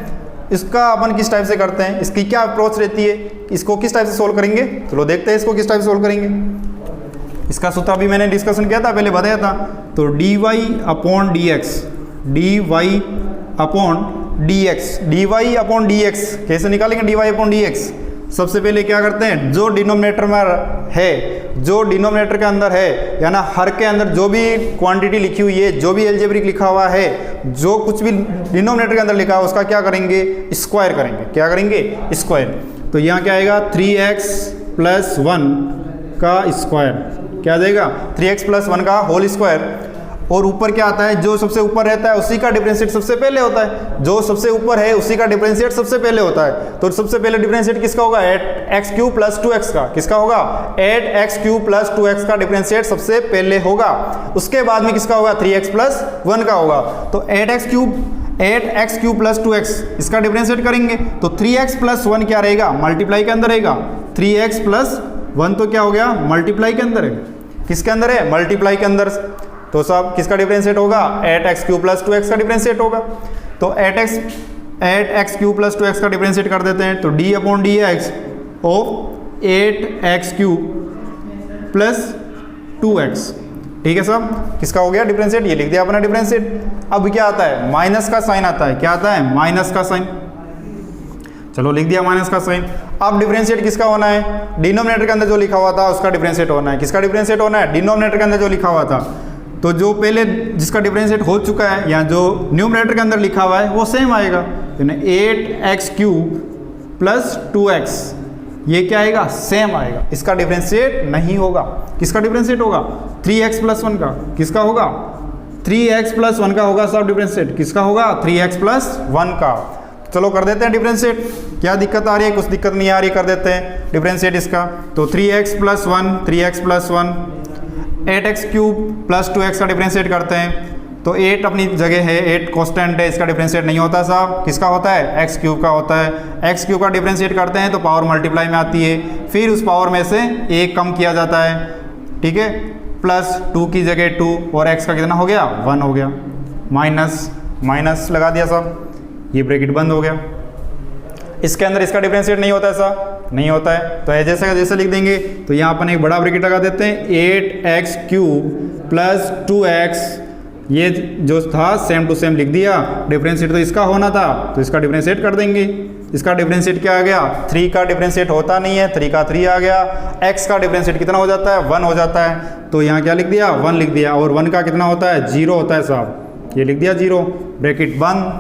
इसका अपन किस टाइप से करते हैं, इसकी क्या अप्रोच रहती है, इसको किस टाइप से सोल्व करेंगे, चलो देखते हैं इसको किस टाइप से सोल्व करेंगे। इसका सूत्र अभी मैंने डिस्कशन किया था, पहले बताया था। तो dy upon dx, dy upon dx कैसे निकालेंगे, dy अपॉन dx। सबसे पहले क्या करते हैं, जो डिनोमिनेटर में है, जो डिनोमिनेटर के अंदर है, यानी हर के अंदर जो भी क्वांटिटी लिखी हुई है, जो भी एल्जेब्रिक लिखा हुआ है, जो कुछ भी डिनोमिनेटर के अंदर लिखा है उसका क्या करेंगे, स्क्वायर करेंगे। क्या करेंगे, स्क्वायर। तो यहाँ क्या आएगा, 3x प्लस 1 का स्क्वायर, क्या आ जाएगा, 3x प्लस 1 का होल स्क्वायर। और ऊपर क्या आता है, जो सबसे ऊपर रहता है उसी का डिफरेंशिएट सबसे पहले होता है, जो सबसे ऊपर है उसी का डिफरेंशिएट सबसे पहले होता है। तो सबसे पहले डिफरेंशिएट किसका होगा, 8x³ प्लस 2x का। किसका होगा, 8x³ प्लस 2x का डिफरेंशिएट सबसे पहले होगा। उसके बाद में किसका होगा, 3x प्लस 1 का होगा। तो 8x³ प्लस 2x इसका डिफरेंशिएट करेंगे तो 3x प्लस 1 क्या रहेगा, मल्टीप्लाई के अंदर रहेगा। 3x प्लस 1 तो क्या हो गया, मल्टीप्लाई के अंदर है। किसके अंदर है, मल्टीप्लाई के अंदर। तो सब किसका डिफरेंशिएट होगा, 8x³ प्लस 2x का डिफरेंशिएट होगा। तो 8x³ प्लस 2x का डिफरेंशिएट कर देते हैं, तो d upon dx of 8x³ plus 2x। ठीक है सब, किसका हो गया डिफरेंशिएट, ये लिख दिया अपना डिफरेंशिएट। अब क्या आता है, माइनस का साइन आता है। क्या आता है, माइनस का साइन। चलो लिख दिया माइनस का साइन। अब डिफरेंशिएट किसका होना है, डिनोमिनेटर के अंदर जो लिखा हुआ था उसका डिफरेंशिएट होना है। किसका डिफरेंशिएट होना है, डिनोमिनेटर के अंदर जो लिखा हुआ था। तो जो पहले जिसका डिफरेंशिएट हो चुका है या जो न्यूमरेटर के अंदर लिखा हुआ है वो सेम आएगा। 8x³ प्लस 2x ये क्या आएगा, सेम आएगा। इसका डिफरेंशिएट नहीं होगा। किसका डिफरेंशिएट होगा, 3x प्लस 1 का। किसका होगा, 3x प्लस 1 का होगा सब डिफरेंशिएट। किसका होगा, 3x प्लस 1 का। चलो कर देते हैं डिफरेंशिएट। क्या दिक्कत आ रही है, कुछ दिक्कत नहीं आ रही, कर देते हैं डिफरेंशिएट इसका। तो 3x plus 1, 3x plus 1, 8x³ plus 2x का डिफरेंशिएट करते हैं। तो 8 अपनी जगह है, 8 कांस्टेंट है, इसका डिफरेंशिएट नहीं होता साहब। किसका होता है, x³ का होता है। x³ का डिफरेंशिएट करते हैं तो पावर मल्टीप्लाई में आती है, फिर उस पावर में से 1 कम किया जाता है। ठीक है, प्लस 2 की जगह 2 और x का कितना हो गया, 1 हो गया। माइनस माइनस लगा दिया साहब, ये ब्रैकेट बंद हो गया। इसके अंदर इसका डिफरेंशिएट नहीं होता, ऐसा नहीं होता है। तो जैसे का जैसे लिख देंगे। तो यहाँ अपन एक बड़ा ब्रैकेट लगा देते हैं, 8x³ प्लस 2x, ये जो था सेम टू सेम लिख दिया। डिफरेंशिएट तो इसका होना था तो इसका डिफरेंशिएट कर देंगे। इसका डिफरेंशिएट क्या आ गया, 3 का डिफरेंशिएट होता नहीं है, 3 का 3 आ गया। x का डिफरेंशिएट कितना हो जाता है, 1 हो जाता है। तो यहाँ क्या लिख दिया, 1 लिख दिया। और 1 का कितना होता है, 0 होता है साहब, ये लिख दिया 0, ब्रैकेट बंद।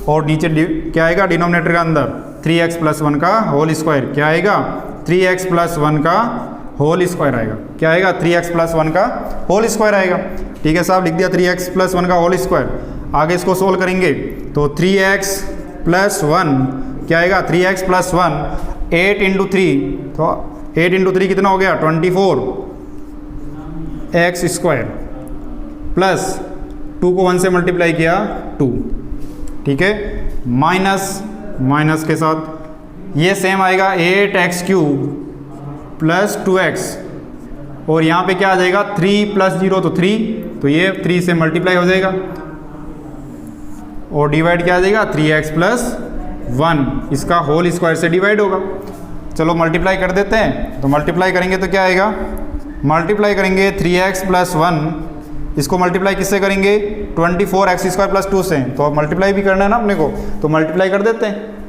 और नीचे क्या आएगा डिनोमिनेटर के अंदर, 3x प्लस 1 का होल स्क्वायर। क्या आएगा, 3x प्लस 1 का होल स्क्वायर आएगा। क्या आएगा, 3x प्लस 1 का होल स्क्वायर आएगा। ठीक है साहब, लिख दिया 3x प्लस 1 का होल स्क्वायर। आगे इसको सोल्व करेंगे तो 3x प्लस 1 क्या आएगा, 3x प्लस 1, 8 इंटू 3, तो 8 इंटू 3 कितना हो गया, 24x स्क्वायर प्लस 2 को 1 से मल्टीप्लाई किया 2, ठीक है, माइनस के साथ ये सेम आएगा 8x³ प्लस 2x, और यहाँ पे क्या आ जाएगा 3 + 0 तो 3, तो ये 3 से मल्टीप्लाई हो जाएगा, और डिवाइड क्या आ जाएगा 3x + 1, इसका होल स्क्वायर से डिवाइड होगा। चलो मल्टीप्लाई कर देते हैं, तो मल्टीप्लाई करेंगे तो क्या आएगा, मल्टीप्लाई करेंगे 3x + 1, इसको मल्टीप्लाई किससे करेंगे 24x² + 2 से, तो अब मल्टीप्लाई भी करना है ना अपने को, तो मल्टीप्लाई कर देते हैं।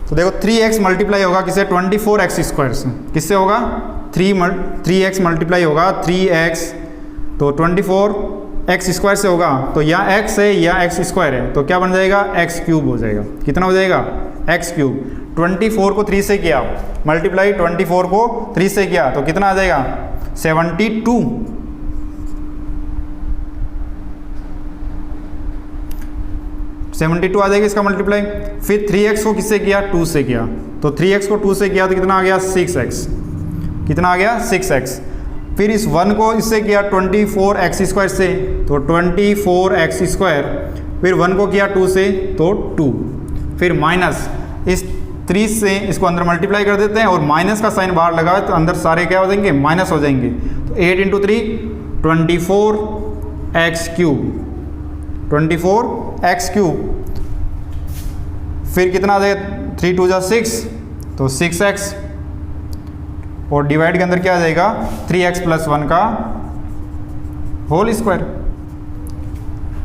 तो देखो 3x मल्टीप्लाई होगा किससे 24x² से, किससे होगा 3x मल्टीप्लाई होगा 3x, तो 24x² से होगा, तो यहाँ x है या x² है, तो क्या बन जाएगा x³ हो जाएगा। कितना हो जाएगा x³। 24 को 3 से किया मल्टीप्लाई, 24 को 3 से किया तो कितना आ जाएगा 72। 72 आ जाएगा इसका मल्टीप्लाई। फिर 3x को किससे किया 2 से किया, तो 3x को 2 से किया तो कितना आ गया 6x, कितना आ गया 6x। फिर इस 1 को इससे किया 24x² से, तो 24x², फिर 1 को किया 2 से तो 2, फिर माइनस इस 3 से इसको अंदर मल्टीप्लाई कर देते हैं, और माइनस का साइन बाहर लगा है तो अंदर सारे क्या हो जाएंगे माइनस हो जाएंगे, तो 8 × 3 24x³, 24x³, फिर कितना आ जाएगा 3 × 2 = 6, तो 6x, और डिवाइड के अंदर क्या आ जाएगा 3x + 1 का होल स्क्वायर।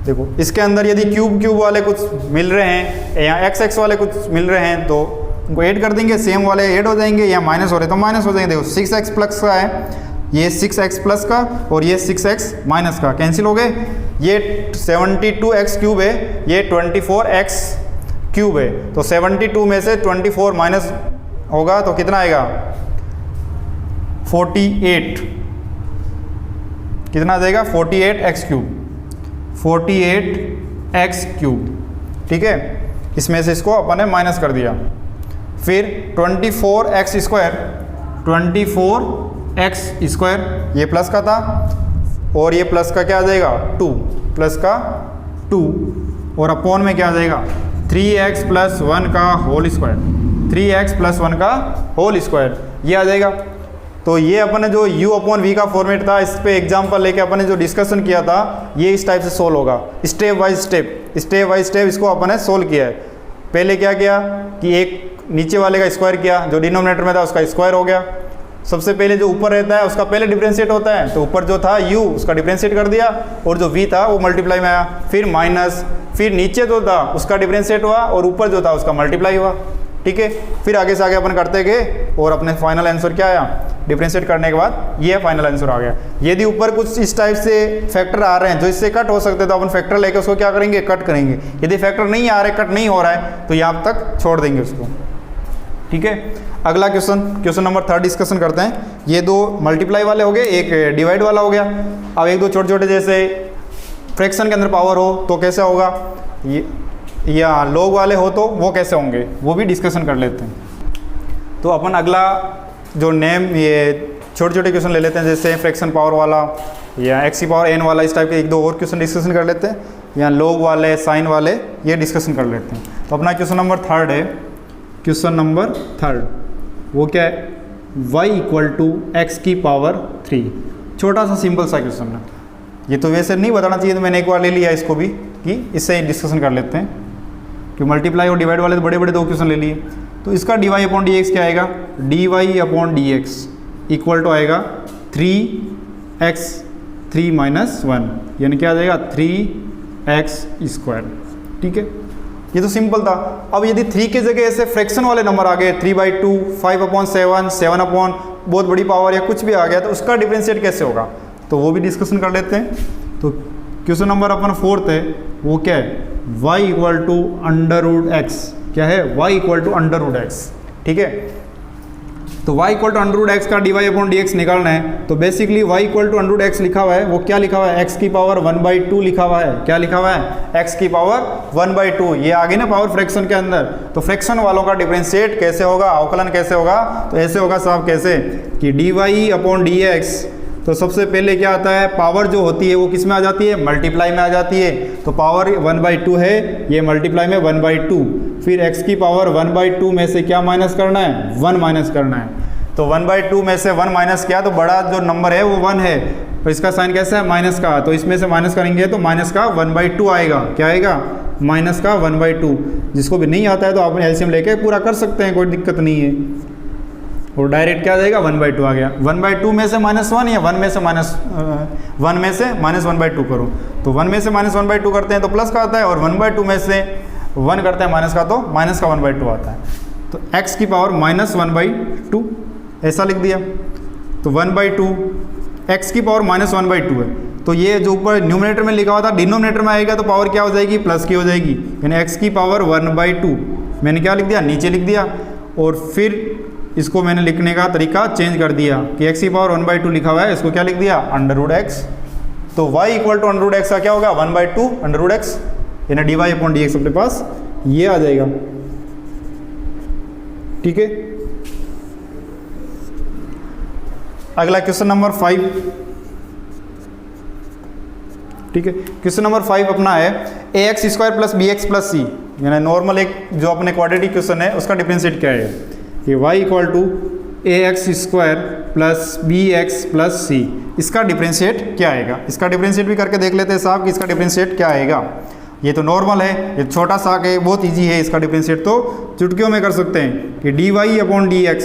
देखो इसके अंदर यदि क्यूब वाले कुछ मिल रहे हैं या x वाले कुछ मिल रहे हैं तो उनको ऐड कर देंगे, सेम वाले ऐड हो जाएंगे, या माइनस हो रहे तो माइनस हो जाएंगे। देखो 6x प्लस का है, ये 6x प्लस का और ये 6x माइनस का कैंसिल हो गए। ये 72x³ है, ये 24x³ है, तो 72 में से 24 माइनस होगा तो कितना आएगा 48, कितना आ जाएगा 48x³, 48x³, ठीक है। इसमें से इसको अपन ने माइनस कर दिया। फिर 24x², 24x², ये प्लस का था और ये प्लस का क्या आ जाएगा 2, प्लस का 2, और अपॉन में क्या आ जाएगा 3x + 1 का होल स्क्वायर, 3x + 1 का होल स्क्वायर, ये आ जाएगा। तो ये अपन ने जो u/v का फॉर्मेट था, इस पे एग्जाम्पल लेके अपन ने जो डिस्कशन किया था, ये इस टाइप से सोल्व होगा, स्टेप बाय स्टेप इसको अपन ने सोल्व किया है। पहले क्या किया कि एक नीचे वाले का स्क्वायर किया, जो डिनोमिनेटर में था उसका स्क्वायर हो गया। सबसे पहले जो ऊपर रहता है उसका पहले डिफरेंशिएट होता है, तो ऊपर जो था u उसका डिफरेंशिएट कर दिया, और जो v था वो मल्टीप्लाई में आया, फिर माइनस, फिर नीचे जो था उसका डिफरेंशिएट हुआ और ऊपर जो था उसका मल्टीप्लाई हुआ, ठीक है। फिर आगे से आगे अपन करते गए और अपने फाइनल आंसर क्या आया, डिफरेंशिएट करने के बाद ये फाइनल आंसर आ गया। यदि ऊपर कुछ इस टाइप से फैक्टर आ रहे हैं जो इससे कट हो सकते हैं, तो अपन फैक्टर लेके उसको क्या करेंगे, कट करेंगे। यदि फैक्टर नहीं आ रहे, कट नहीं हो रहा है, तो यहाँ तक छोड़ देंगे उसको, ठीक है। अगला क्वेश्चन नंबर 3 डिस्कशन करते हैं। ये 2 मल्टीप्लाई वाले हो गए, एक डिवाइड वाला हो गया। अब 1-2 छोटे छोटे जैसे फ्रैक्शन के अंदर पावर हो तो कैसे होगा, ये या लॉग वाले हो तो वो कैसे होंगे, वो भी डिस्कशन कर लेते हैं। तो अपन अगला जो ये छोटे छोटे क्वेश्चन ले लेते हैं, जैसे फ्रैक्शन पावर वाला या x⁴n वाला, इस टाइप के 1-2 और क्वेश्चन डिस्कशन कर लेते हैं, या लॉग वाले, साइन वाले, ये डिस्कशन कर लेते हैं। तो अपना क्वेश्चन नंबर 3 है, क्वेश्चन नंबर 3 वो क्या है, y = x⁴3। छोटा सा सिंपल सा क्वेश्चन है, ये तो वैसे नहीं बताना चाहिए, तो मैंने एक बार ले लिया इसको भी कि इससे डिस्कशन कर लेते हैं, कि मल्टीप्लाई और डिवाइड वाले तो बड़े बड़े 2 क्वेश्चन ले लिए। तो इसका dy/dx क्या आएगा, dy/dx इक्वल टू आएगा 3x3 - 1, यानी क्या आ जाएगा 3x², ठीक है। ये तो सिंपल था। अब यदि 3 की जगह ऐसे फ्रैक्शन वाले नंबर आ गए, 3/2, 5/7, 7/ बहुत बड़ी पावर या कुछ भी आ गया, तो उसका डिफरेंशिएट कैसे होगा, तो वो भी डिस्कशन कर लेते हैं। तो क्वेश्चन नंबर अपन 4 है, वो क्या है, y = √x, क्या है, y = √x, ठीक है। तो y = √x का dy/dx निकालना है, तो बेसिकली y = √x लिखा हुआ है, वो क्या लिखा हुआ है, x⁴1/2 लिखा हुआ है। क्या लिखा हुआ है, x⁴1/2। ये आ गई ना पावर फ्रैक्शन के अंदर, तो फ्रैक्शन वालों का डिफरेंशिएट कैसे होगा, अवकलन कैसे होगा, तो ऐसे होगा साहब, कैसे कि dy/dx, तो सबसे पहले क्या आता है, पावर जो होती है वो किस में आ जाती है, मल्टीप्लाई में आ जाती है। तो पावर 1/2 है, ये मल्टीप्लाई में 1/2। फिर x की पावर 1/2 में से क्या माइनस करना है, 1 माइनस करना है। तो 1/2 में से 1 माइनस किया तो बड़ा जो नंबर है वो 1 है, तो इसका साइन कैसा है, माइनस का। तो इसमें से माइनस करेंगे तो माइनस का 1/2 आएगा। क्या आएगा, माइनस का 1/2। जिसको भी नहीं आता है तो आप एलसीएम लेके पूरा कर सकते हैं, कोई दिक्कत नहीं है। और डायरेक्ट क्या आ जाएगा, 1/2 आ गया। 1/2 में से -1 या 1 में से -1/2 करो, तो 1 में से -1/2 करते हैं तो प्लस का आता है, और 1/2 में से 1 करते हैं माइनस का तो माइनस का 1/2 आता है। तो x की पावर -1/2 ऐसा लिख दिया। तो 1/2 x की पावर -1/2 है, तो ये जो ऊपर न्यूमरेटर में लिखा हुआ था डिनोमिनेटर में आएगा तो पावर क्या हो जाएगी, प्लस की हो जाएगी। यानी x की पावर 1/2 मैंने क्या लिख दिया, नीचे लिख दिया। और फिर इसको मैंने लिखने का तरीका चेंज कर दिया कि x की पावर 1/2 लिखा हुआ है, इसको क्या लिख दिया, √x। तो y इक्वल टू √x का क्या होगा, 1/2 √x, यानी dy/dx अपने पास ये आ जाएगा। ठीक है, अगला क्वेश्चन नंबर 5। ठीक है, क्वेश्चन नंबर 5 अपना है ax² + bx + c, यानी नॉर्मल एक जो अपने क्वाड्रेटिक क्वेश्चन है उसका डिफरेंशिएट क्या है, कि y equal to ax² + bx + c, इसका डिफरेंशिएट क्या आएगा। इसका डिफरेंशिएट भी करके देख लेते हैं साहब कि इसका डिफरेंशिएट क्या आएगा। ये तो नॉर्मल है, ये छोटा सा है, बहुत इजी है, इसका डिफरेंशिएट तो चुटकियों में कर सकते हैं कि dy/dx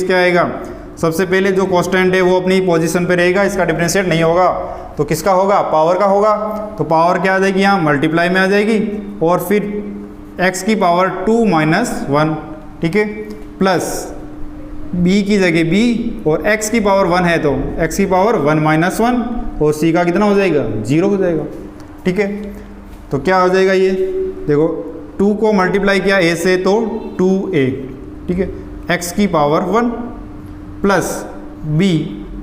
क्या आएगा। सबसे पहले जो कांस्टेंट है वो अपनी पोजीशन पे रहेगा, इसका डिफरेंशिएट नहीं होगा, तो किसका होगा, पावर का होगा। तो पावर क्या आ जाएगी, यहाँ मल्टीप्लाई में आ जाएगी, और फिर x की पावर 2 - 1, ठीक है, प्लस b की जगह b, और x की पावर 1 है तो x की पावर 1 - 1, और c का कितना हो जाएगा, 0 हो जाएगा। ठीक है, तो क्या हो जाएगा, ये देखो 2 को मल्टीप्लाई किया a से तो 2a, ठीक है, x की पावर 1 प्लस b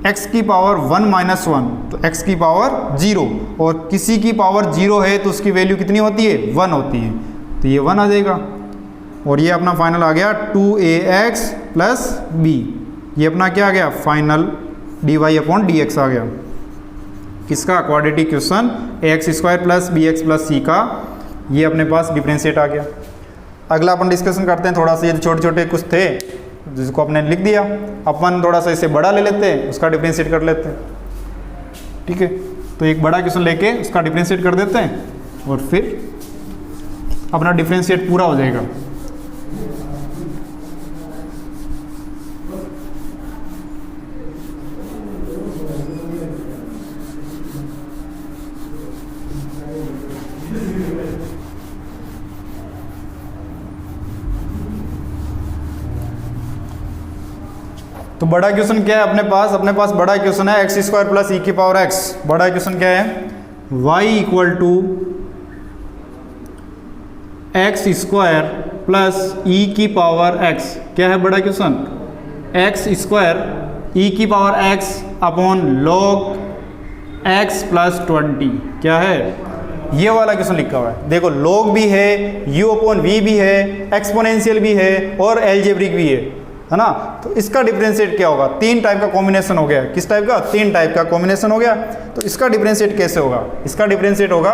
x की पावर 1 - 1, तो x की पावर 0, और किसी की पावर 0 है तो उसकी वैल्यू कितनी होती है, 1 होती है, तो ये 1 आ जाएगा। और ये अपना फाइनल आ गया 2ax + b, ये अपना क्या आ गया, फाइनल dy/dx आ गया। किसका, quadratic question ax² + bx + c का ये अपने पास डिफरेंशिएट आ गया। अगला अपन डिस्कशन करते हैं थोड़ा सा, ये छोटे छोटे कुछ थे जिसको अपने लिख दिया, अपन थोड़ा सा इसे बड़ा ले लेते हैं, उसका डिफरेंशिएट कर लेते हैं। ठीक है, तो एक बड़ा क्वेश्चन लेके उसका डिफरेंशिएट कर देते हैं और फिर अपना डिफरेंशिएट पूरा हो जाएगा। तो बड़ा क्वेश्चन क्या है अपने पास बड़ा क्वेश्चन है x² + e की पावर x। बड़ा क्वेश्चन क्या है, y equal to x² + e की पावर x। क्या है बड़ा क्वेश्चन, x² e की पावर x अपॉन log x + 20। क्या है, ये वाला क्वेश्चन लिखा हुआ है। देखो log भी है, u/v भी है, एक्सपोनेंशियल भी है और एल्जेब्रिक भी है ना। तो इसका डिफरेंशिएट क्या होगा, 3 टाइप का कॉम्बिनेशन हो गया। किस टाइप का, 3 टाइप का कॉम्बिनेशन हो गया। तो इसका डिफरेंशिएट कैसे होगा, इसका डिफरेंशिएट होगा,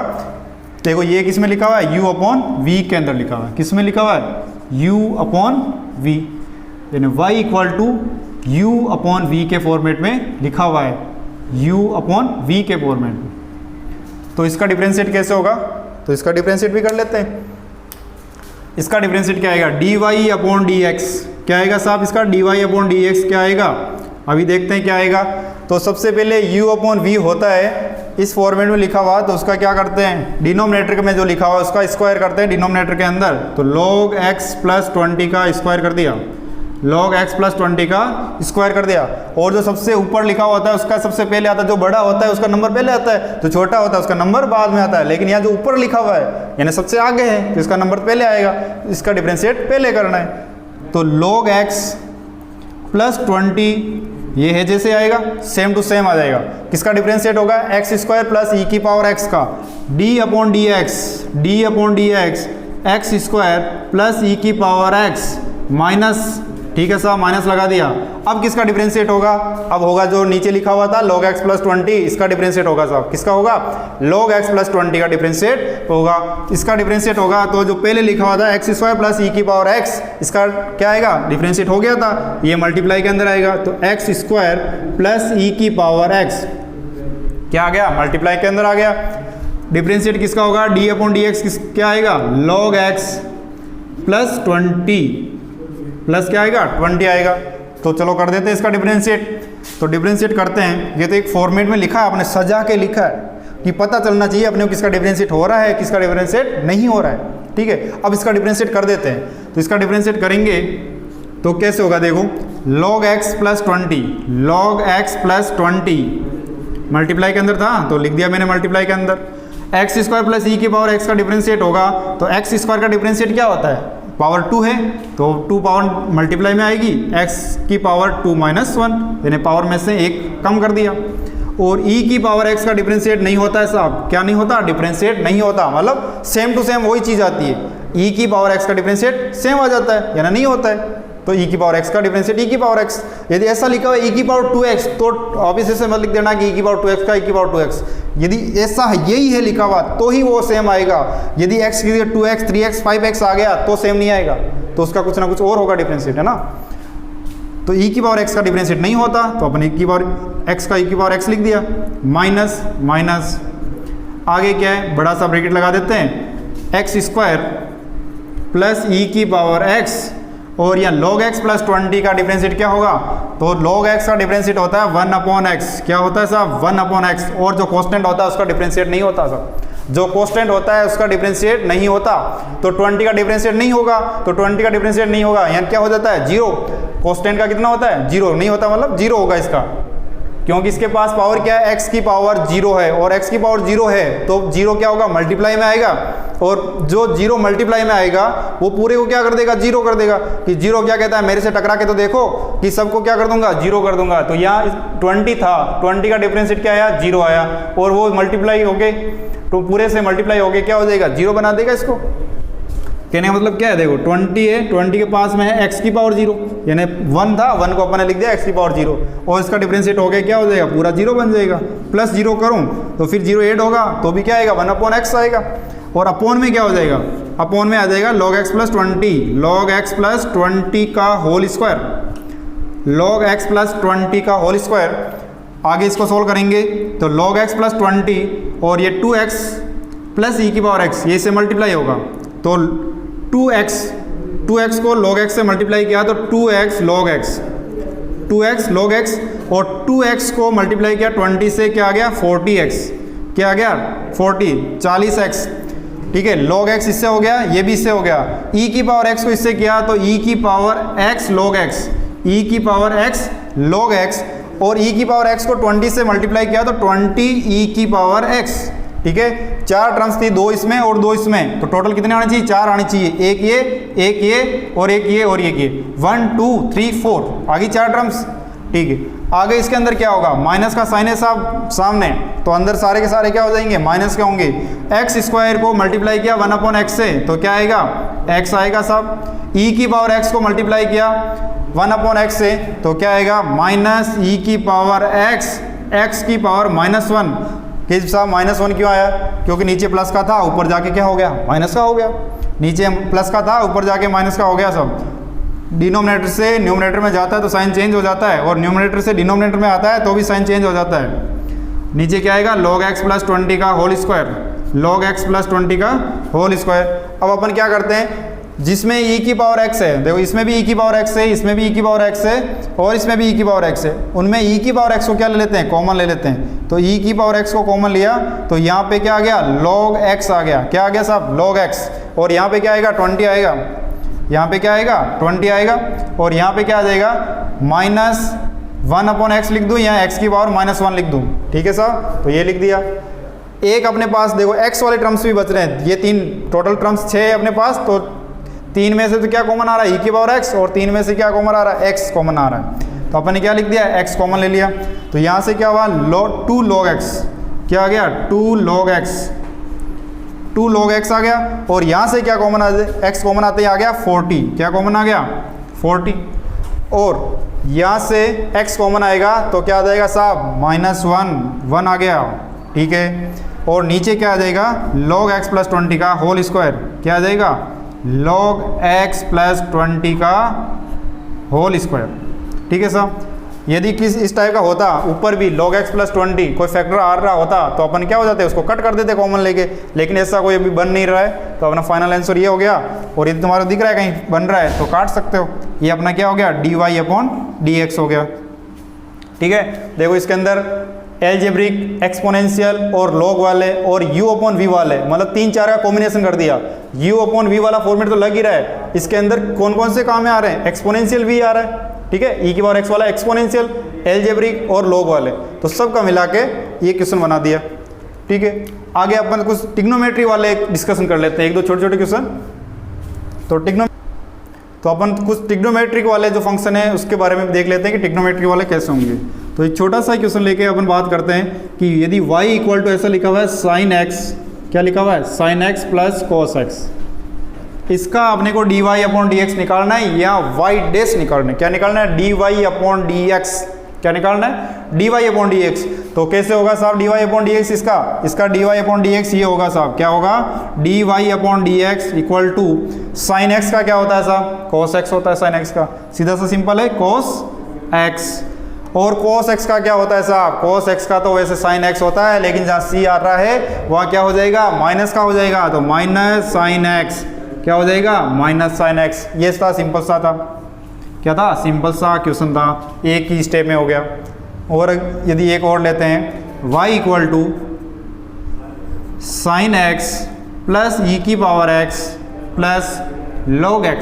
देखो ये किस में लिखा हुआ है, u/v के अंदर लिखा हुआ है। किस में लिखा हुआ है, u/v, यानी y इक्वल टू u/v के फॉर्मेट में लिखा हुआ है, u/v के फॉर्मेट में। तो इसका डिफरेंशिएट कैसे होगा, तो इसका डिफरेंशिएट भी कर लेते हैं। इसका डिफरेंशिएट क्या आएगा, dy/dx। क्या आएगा साहब, इसका dy/dx क्या आएगा, अभी देखते हैं क्या आएगा। तो सबसे पहले u/v होता है इस फॉर्मेट में लिखा हुआ, तो उसका क्या करते हैं, डिनोमिनेटर में जो लिखा हुआ उसका स्क्वायर करते हैं डिनोमिनेटर के अंदर। तो log x + 20 का स्क्वायर कर दिया, log x + 20 का स्क्वायर कर दिया। और जो सबसे ऊपर लिखा होता है उसका सबसे पहले आता है, जो बड़ा होता है उसका नंबर पहले आता है, जो छोटा होता है उसका नंबर बाद में आता है। लेकिन यहाँ जो ऊपर लिखा हुआ है यानी सबसे आगे है तो इसका नंबर पहले आएगा, इसका डिफरेंशिएट पहले करना है। तो log x + 20 ये है जैसे आएगा, सेम टू सेम आ जाएगा। किसका डिफरेंशिएट होगा, x² + e की पावर x का d/dx x² + e की पावर x - ठीक है साहब, माइनस लगा दिया। अब किसका डिफरेंशिएट होगा? अब होगा जो नीचे लिखा हुआ था log x प्लस 20, इसका डिफरेंशिएट होगा साहब। किसका होगा? log x प्लस 20 का डिफरेंशिएट होगा। इसका डिफरेंशिएट होगा तो जो पहले लिखा हुआ था एक्स स्क्वायर प्लस ई की पावर x, इसका क्या आएगा? डिफरेंशिएट हो गया था, ये मल्टीप्लाई के अंदर आएगा। तो एक्स स्क्वायर प्लस ई की पावर x क्या आ गया? मल्टीप्लाई के अंदर आ गया। डिफरेंशिएट किसका होगा? डी अपॉन डी एक्स क्या आएगा? log x प्लस 20 प्लस क्या आएगा? 20 आएगा। तो चलो कर देते हैं इसका डिफरेंशिएट। तो डिफरेंशिएट करते हैं। ये तो एक फॉर्मेट में लिखा है, आपने सजा के लिखा है कि पता चलना चाहिए अपने को किसका डिफरेंशिएट हो रहा है, किसका डिफरेंशिएट नहीं हो रहा है। ठीक है, अब इसका डिफरेंशिएट कर देते हैं। तो इसका डिफरेंशिएट करेंगे तो कैसे होगा? देखो, log x plus 20, log x plus 20 multiply के अंदर था तो लिख दिया मैंने मल्टीप्लाई के अंदर। एक्स स्क्वायर प्लस ई की पावर एक्स का डिफरेंशिएट होगा तो एक्स स्क्वायर का डिफरेंशिएट क्या होता है? पावर 2 है तो 2 पावर मल्टीप्लाई में आएगी, एक्स की पावर 2 माइनस 1, यानी पावर में से एक कम कर दिया। और ई की पावर एक्स का डिफरेंशिएट नहीं होता है साहब। क्या नहीं होता? डिफरेंशिएट नहीं होता, मतलब सेम टू सेम वही चीज़ आती है। ई की पावर एक्स का डिफरेंशिएट सेम आ जाता है, यानी नहीं होता है। तो ई की पावर एक्स का डिफरेंशिएट ई की पावर एक्स। यदि ऐसा लिखा हुआ है ई की पावर 2x तो ऑब्वियसली से मत लिख देना कि ई की पावर 2x का ई की पावर 2x। यदि ऐसा यही है लिखा हुआ तो ही वो सेम आएगा। यदि x की जगह 2x 3x 5x आ गया तो सेम नहीं आएगा, तो उसका कुछ ना कुछ और होगा डिफरेंशिएट, है ना। तो ई की पावर x का डिफरेंशिएट नहीं होता तो अपन ई की पावर x का ई की पावर x लिख दिया। माइनस माइनस आगे क्या है? बड़ा सा ब्रैकेट लगा देते हैं। एक्स स्क्वायर प्लस ई की पावर x और यहाँ log x प्लस 20 का डिफरेंशिएट क्या होगा? तो log x का डिफरेंशिएट होता है 1 अपॉन एक्स। क्या होता है साहब? 1 अपॉन एक्स। और जो कांस्टेंट होता है उसका डिफरेंशिएट नहीं होता साहब। जो कांस्टेंट होता है उसका डिफरेंशिएट नहीं होता। तो 20 का डिफरेंशिएट नहीं होगा, तो 20 का डिफरेंशिएट नहीं होगा, यहाँ क्या हो जाता है? 0। कांस्टेंट का कितना होता है? 0 नहीं होता, मतलब 0 होगा इसका, क्योंकि इसके पास पावर क्या है? x की पावर 0 है, और x की पावर 0 है तो 0 क्या होगा? मल्टीप्लाई में आएगा, और जो 0 मल्टीप्लाई में आएगा वो पूरे को क्या कर देगा? 0 कर देगा। कि 0 क्या कहता है? मेरे से टकरा के तो देखो कि सबको क्या कर दूंगा? 0 कर दूंगा। तो यहाँ 20 था, 20 का डिफरेंशिएट क्या आया? 0 आया, और वो मल्टीप्लाई हो गए तो पूरे से मल्टीप्लाई हो गए क्या हो जाएगा? 0 बना देगा इसको। कहने का मतलब क्या है? देखो 20 है, 20 के पास में है x की पावर 0, यानी 1 था, 1 को अपन ने लिख दिया x की पावर 0, और इसका डिफरेंशिएट हो गया क्या हो जाएगा? पूरा 0 बन जाएगा। प्लस 0 करूं तो फिर 0 ऐड होगा तो भी क्या आएगा? 1 अपॉन एक्स आएगा। और अपॉन में क्या हो जाएगा? अपॉन में आ जाएगा log x plus 20, log x plus 20 का whole square, log x plus 20 का होल स्क्वायर। आगे इसको सोल्व करेंगे तो log x प्लस 20 और ये 2x प्लस ई की पावर x, ये इससे मल्टीप्लाई होगा तो 2x को log x से मल्टीप्लाई किया तो 2x log x, 2x log x, और 2x को मल्टीप्लाई किया 20 से, क्या आ गया? 40x। क्या आ गया? 40x। ठीक है, log x इससे हो गया, ये भी इससे हो गया। e की पावर x को इससे किया तो e की power x log x, e की पावर x log x, और e की पावर x को 20 से मल्टीप्लाई किया तो 20 e की पावर x। ठीक है, 4 टर्म्स थी, 2 इसमें और 2 इसमें, तो टोटल कितने आने चाहिए? 4 आने चाहिए। एक ये और एक ये और एक ये, 1 2 3 4 आगे 4 टर्म्स। ठीक है, आगे इसके अंदर क्या होगा? माइनस का साइन है साहब सामने, तो अंदर सारे के सारे क्या हो जाएंगे? माइनस के होंगे। एक्स स्क्वायर को मल्टीप्लाई किया 1 अपॉन एक्स से तो क्या आएगा? x आएगा साहब। e की पावर x को मल्टीप्लाई किया 1 अपॉन एक्स से तो क्या आएगा? माइनस ई की पावर x की पावर -1। कि साहब -1 क्यों आया? क्योंकि नीचे प्लस का था, ऊपर जाके क्या हो गया? माइनस का हो गया। नीचे प्लस का था, ऊपर जाके माइनस का हो गया। सब डिनोमिनेटर से न्यूमरेटर में जाता है तो साइन चेंज हो जाता है, और न्यूमरेटर से डिनोमिनेटर में आता है तो भी साइन चेंज हो जाता है। नीचे क्या आएगा? log x प्लस 20 का whole square, log x plus 20 का होल स्क्वायर। अब अपन क्या करते हैं? जिसमें e की पावर x है, देखो इसमें भी e की पावर x है, इसमें भी e की पावर x है, और इसमें भी e की पावर x है, उनमें e की पावर x को क्या ले लेते हैं? कॉमन ले लेते हैं। तो e की पावर x को कॉमन लिया तो यहाँ पे क्या आ गया? log x आ गया। क्या आ गया साहब? log x। और यहाँ पे क्या आएगा? 20 आएगा। यहाँ पे क्या आएगा? 20 आएगा। और यहाँ पे क्या आ जाएगा? -1 अपॉन एक्स लिख दूँ, यहाँ x की पावर -1 लिख दूँ। ठीक है साहब, तो ये लिख दिया। एक अपने पास देखो x वाले टर्म्स भी बच रहे हैं, ये 3 टोटल टर्म्स 6 है अपने पास, तो 3 में से तो क्या कॉमन आ रहा है? e की पावर x, और 3 में से क्या कॉमन आ रहा है? x कॉमन आ रहा है। तो अपन ने क्या लिख दिया? x कॉमन ले लिया। तो यहाँ से क्या हुआ? 2 log x। क्या आ गया? 2 log x, 2 log x आ गया। और यहाँ से क्या कॉमन आ? x कॉमन आते ही आ गया 40। क्या कॉमन आ गया? 40। और यहाँ से x कॉमन आएगा तो क्या आ जाएगा साहब -1 आ गया, ठीक है। और नीचे क्या आ जाएगा log x प्लस 20 का होल स्क्वायर, क्या आ जाएगा log x प्लस 20 का होल स्क्वायर, ठीक है साहब। यदि किस इस टाइप का होता ऊपर भी log x प्लस 20 कोई फैक्टर आ रहा होता तो अपन क्या हो जाते उसको कट कर देते कॉमन लेके, लेकिन ऐसा कोई अभी बन नहीं रहा है तो अपना फाइनल आंसर ये हो गया। और यदि तुम्हारा दिख रहा है कहीं बन रहा है तो काट सकते हो, ये अपना क्या हो गया dy/dx हो गया, ठीक है। देखो इसके अंदर एल्जेब्रिक, एक्सपोनेंशियल और लॉग वाले और u/v वाले, मतलब 3-4 का कॉम्बिनेशन कर दिया। u/v वाला फॉर्मेट तो लग ही रहा है, इसके अंदर कौन कौन से काम में आ रहे हैं, एक्सपोनेंशियल भी आ रहा है, ठीक है, e⁻x वाला एक्सपोनेंशियल, एल्जेब्रिक और लॉग वाले, तो सबका मिला के ये क्वेश्चन बना दिया, ठीक है। आगे अपन कुछ ट्रिग्नोमेट्री वाले डिस्कशन कर लेते हैं, एक दो छोटे छोटे क्वेश्चन। तो अपन कुछ ट्रिग्नोमेट्रिक वाले जो फंक्शन है उसके बारे में देख लेते हैं कि ट्रिग्नोमेट्री वाले कैसे होंगे। तो एक छोटा सा क्वेश्चन लेके अपन बात करते हैं कि यदि y इक्वल टू ऐसा लिखा हुआ है sin x, क्या लिखा हुआ है sin x plus cos x, इसका अपने को dy/dx निकालना है या y डैश निकालना है, क्या निकालना है dy/dx, क्या निकालना है dy/dx। तो कैसे होगा साहब dy/dx, इसका dy/dx ये होगा साहब, क्या होगा dy/dx equal to sin x का क्या होता है साहब cos x होता है, sin x का सीधा सा सिंपल है cos x। और cos x का क्या होता है साहब, cos x का तो वैसे sin x होता है, लेकिन जहाँ c आ रहा है वहाँ क्या हो जाएगा माइनस का हो जाएगा, तो माइनस sin x, क्या हो जाएगा माइनस sin x। ये था सिंपल सा था, क्या था सिंपल सा क्वेश्चन था, एक ही स्टेप में हो गया। और यदि एक और लेते हैं y equal to sin x plus e⁻x plus log x।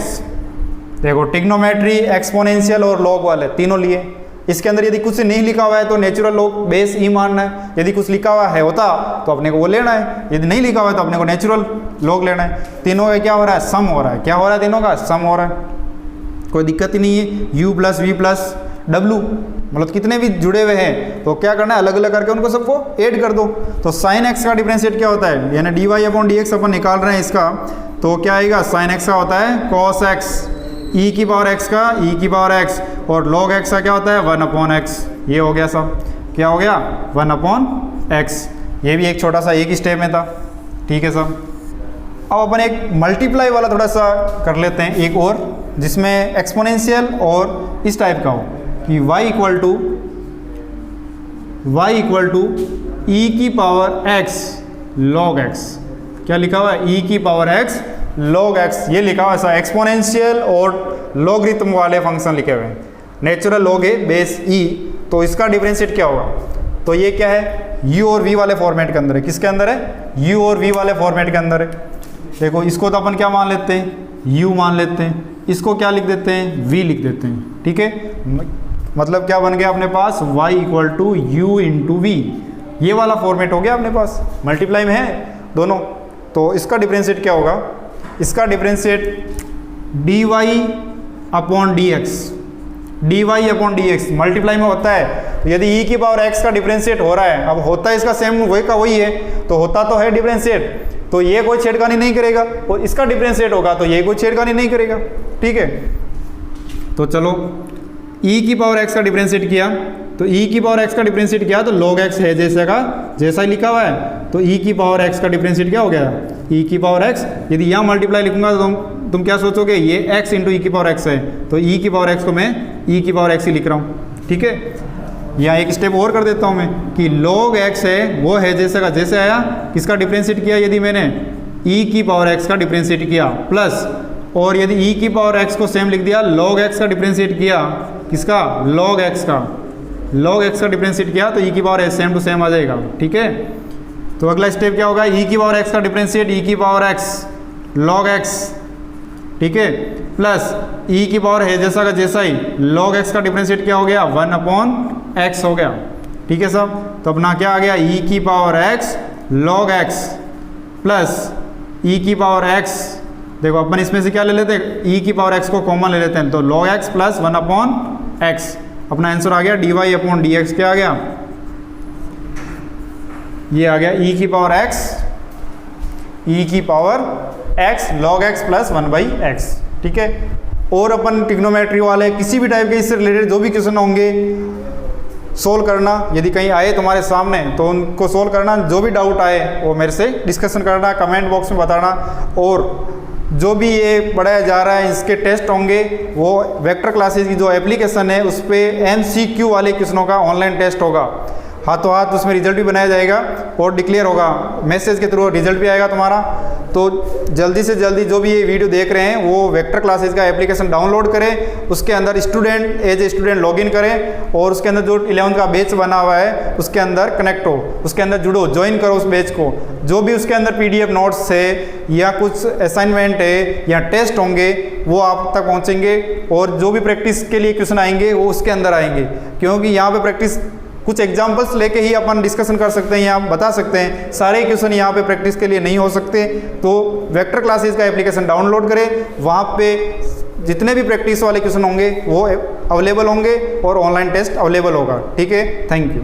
देखो ट्रिग्नोमेट्री, एक्सपोनेंशियल और लॉग वाले तीनों लिए। इसके अंदर यदि कुछ नहीं लिखा हुआ है तो नेचुरल लॉग बेस ई मानना है, यदि कुछ लिखा हुआ है होता तो अपने को वो लेना है, यदि नहीं लिखा हुआ है तो अपने को नेचुरल लॉग लेना है। तीनों का क्या हो रहा है सम हो रहा है, क्या हो रहा है तीनों का सम हो रहा है, कोई दिक्कत ही नहीं है। u plus v plus w, मतलब कितने भी जुड़े हुए हैं तो क्या करना है अलग अलग करके उनको सबको ऐड कर दो। तो sin x का डिफरेंशिएट क्या होता है, यानी dy/dx अपन निकाल रहे हैं इसका, तो क्या आएगा sin x का होता है cos x, e⁻x का e⁻x और log x का क्या होता है 1/x। ये हो गया सब, क्या हो गया 1/x। ये भी एक छोटा सा एक ही स्टेप में था, ठीक है सब। अब अपन एक मल्टीप्लाई वाला थोड़ा सा कर लेते हैं एक और, जिसमें एक्सपोनेंशियल और इस टाइप का हो कि y equal to e⁻x log x, क्या लिखा हुआ है e⁻x log x, ये लिखा हुआ है ऐसा एक्सपोनेंशियल और लॉगरिथम वाले फंक्शन लिखे हुए हैं। नेचुरल लॉग है बेस e, तो इसका डिफरेंशिएट क्या होगा, तो ये क्या है u और v वाले फॉर्मेट के अंदर है, किसके अंदर है u और v वाले फॉर्मेट के अंदर है। देखो इसको तो अपन क्या मान लेते हैं u मान लेते हैं, इसको क्या लिख देते हैं v लिख देते हैं, ठीक है। मतलब क्या बन गया अपने पास y equal to u into v, ये वाला फॉर्मेट हो गया अपने पास, मल्टीप्लाई में है दोनों। तो इसका डिफरेंशिएट क्या होगा, इसका डिफरेंशिएट dy/dx मल्टीप्लाई में होता है। तो यदि e⁻x का डिफरेंशिएट हो रहा है, अब होता है इसका सेम वही का वही है, तो होता तो है डिफरेंशिएट, तो ये कोई छेड़खानी नहीं करेगा, और इसका डिफरेंशिएट होगा तो ये कोई छेड़खानी नहीं करेगा, ठीक है। तो चलो e⁻x का डिफरेंशिएट किया, तो e⁻x का डिफरेंशिएट किया तो log x है जैसे का जैसा ही लिखा हुआ है, तो e⁻x का डिफरेंशिएट क्या हो गया e⁻x। यदि यहाँ मल्टीप्लाई लिखूंगा तो तुम क्या सोचोगे ये x इंटू e⁻x है, तो e⁻x को मैं e⁻x ही लिख रहा हूँ, ठीक है। यहाँ एक स्टेप और कर देता हूँ मैं कि log x है वो है जैसे का जैसे आया, किसका डिफरेंशिएट किया यदि मैंने e⁻x का डिफरेंशिएट किया प्लस, और यदि e⁻x को सेम लिख दिया log x का डिफरेंशिएट किया, किसका log x का डिफरेंशिएट किया तो e⁻x सेम टू सेम आ जाएगा, ठीक है। तो अगला स्टेप क्या होगा e⁻x का डिफरेंशिएट e⁻x log x, ठीक है, प्लस e⁻ है जैसा का जैसा ही log x का डिफरेंशिएट क्या हो गया 1/x हो गया, ठीक है सब। तो अपना क्या आ गया e⁻x log x plus e⁻x, देखो अपन इसमें से क्या ले लेते हैं e⁻x को कॉमन ले लेते हैं, तो log x प्लस 1/x, अपना आंसर आ गया dy/dx, क्या आ गया ये आ गया e⁻x log x plus 1/x, ठीक है। और अपन ट्रिग्नोमेट्री वाले किसी भी टाइप के इससे रिलेटेड जो भी क्वेश्चन होंगे सोल्व करना, यदि कहीं आए तुम्हारे सामने तो उनको सोल्व करना, जो भी डाउट आए वो मेरे से डिस्कशन करना, कमेंट बॉक्स में बताना। और जो भी ये पढ़ाया जा रहा है इसके टेस्ट होंगे, वो वेक्टर क्लासेस की जो एप्लीकेशन है उस पर MCQ वाले क्वेश्चनों का ऑनलाइन टेस्ट होगा, हाथों हाथ उसमें रिजल्ट भी बनाया जाएगा और डिक्लेयर होगा, मैसेज के थ्रू रिजल्ट भी आएगा तुम्हारा। तो जल्दी से जल्दी जो भी ये वीडियो देख रहे हैं वो वेक्टर क्लासेस का एप्लीकेशन डाउनलोड करें, उसके अंदर student as a student login करें और उसके अंदर जो 11th का बैच बना हुआ है उसके अंदर कनेक्ट हो, उसके अंदर जुड़ो, ज्वाइन करो उस बैच को। जो भी उसके अंदर PDF नोट्स है या कुछ असाइनमेंट है या टेस्ट होंगे वो आप तक पहुँचेंगे, और जो भी प्रैक्टिस के लिए क्वेश्चन आएंगे वो उसके अंदर आएंगे, क्योंकि यहाँ पे प्रैक्टिस कुछ एग्जाम्पल्स लेके ही अपन डिस्कशन कर सकते हैं या बता सकते हैं, सारे क्वेश्चन यहाँ पे प्रैक्टिस के लिए नहीं हो सकते। तो वेक्टर क्लासेस का एप्लीकेशन डाउनलोड करें, वहाँ पे जितने भी प्रैक्टिस वाले क्वेश्चन होंगे वो अवेलेबल होंगे और ऑनलाइन टेस्ट अवेलेबल होगा। ठीक है, थैंक यू।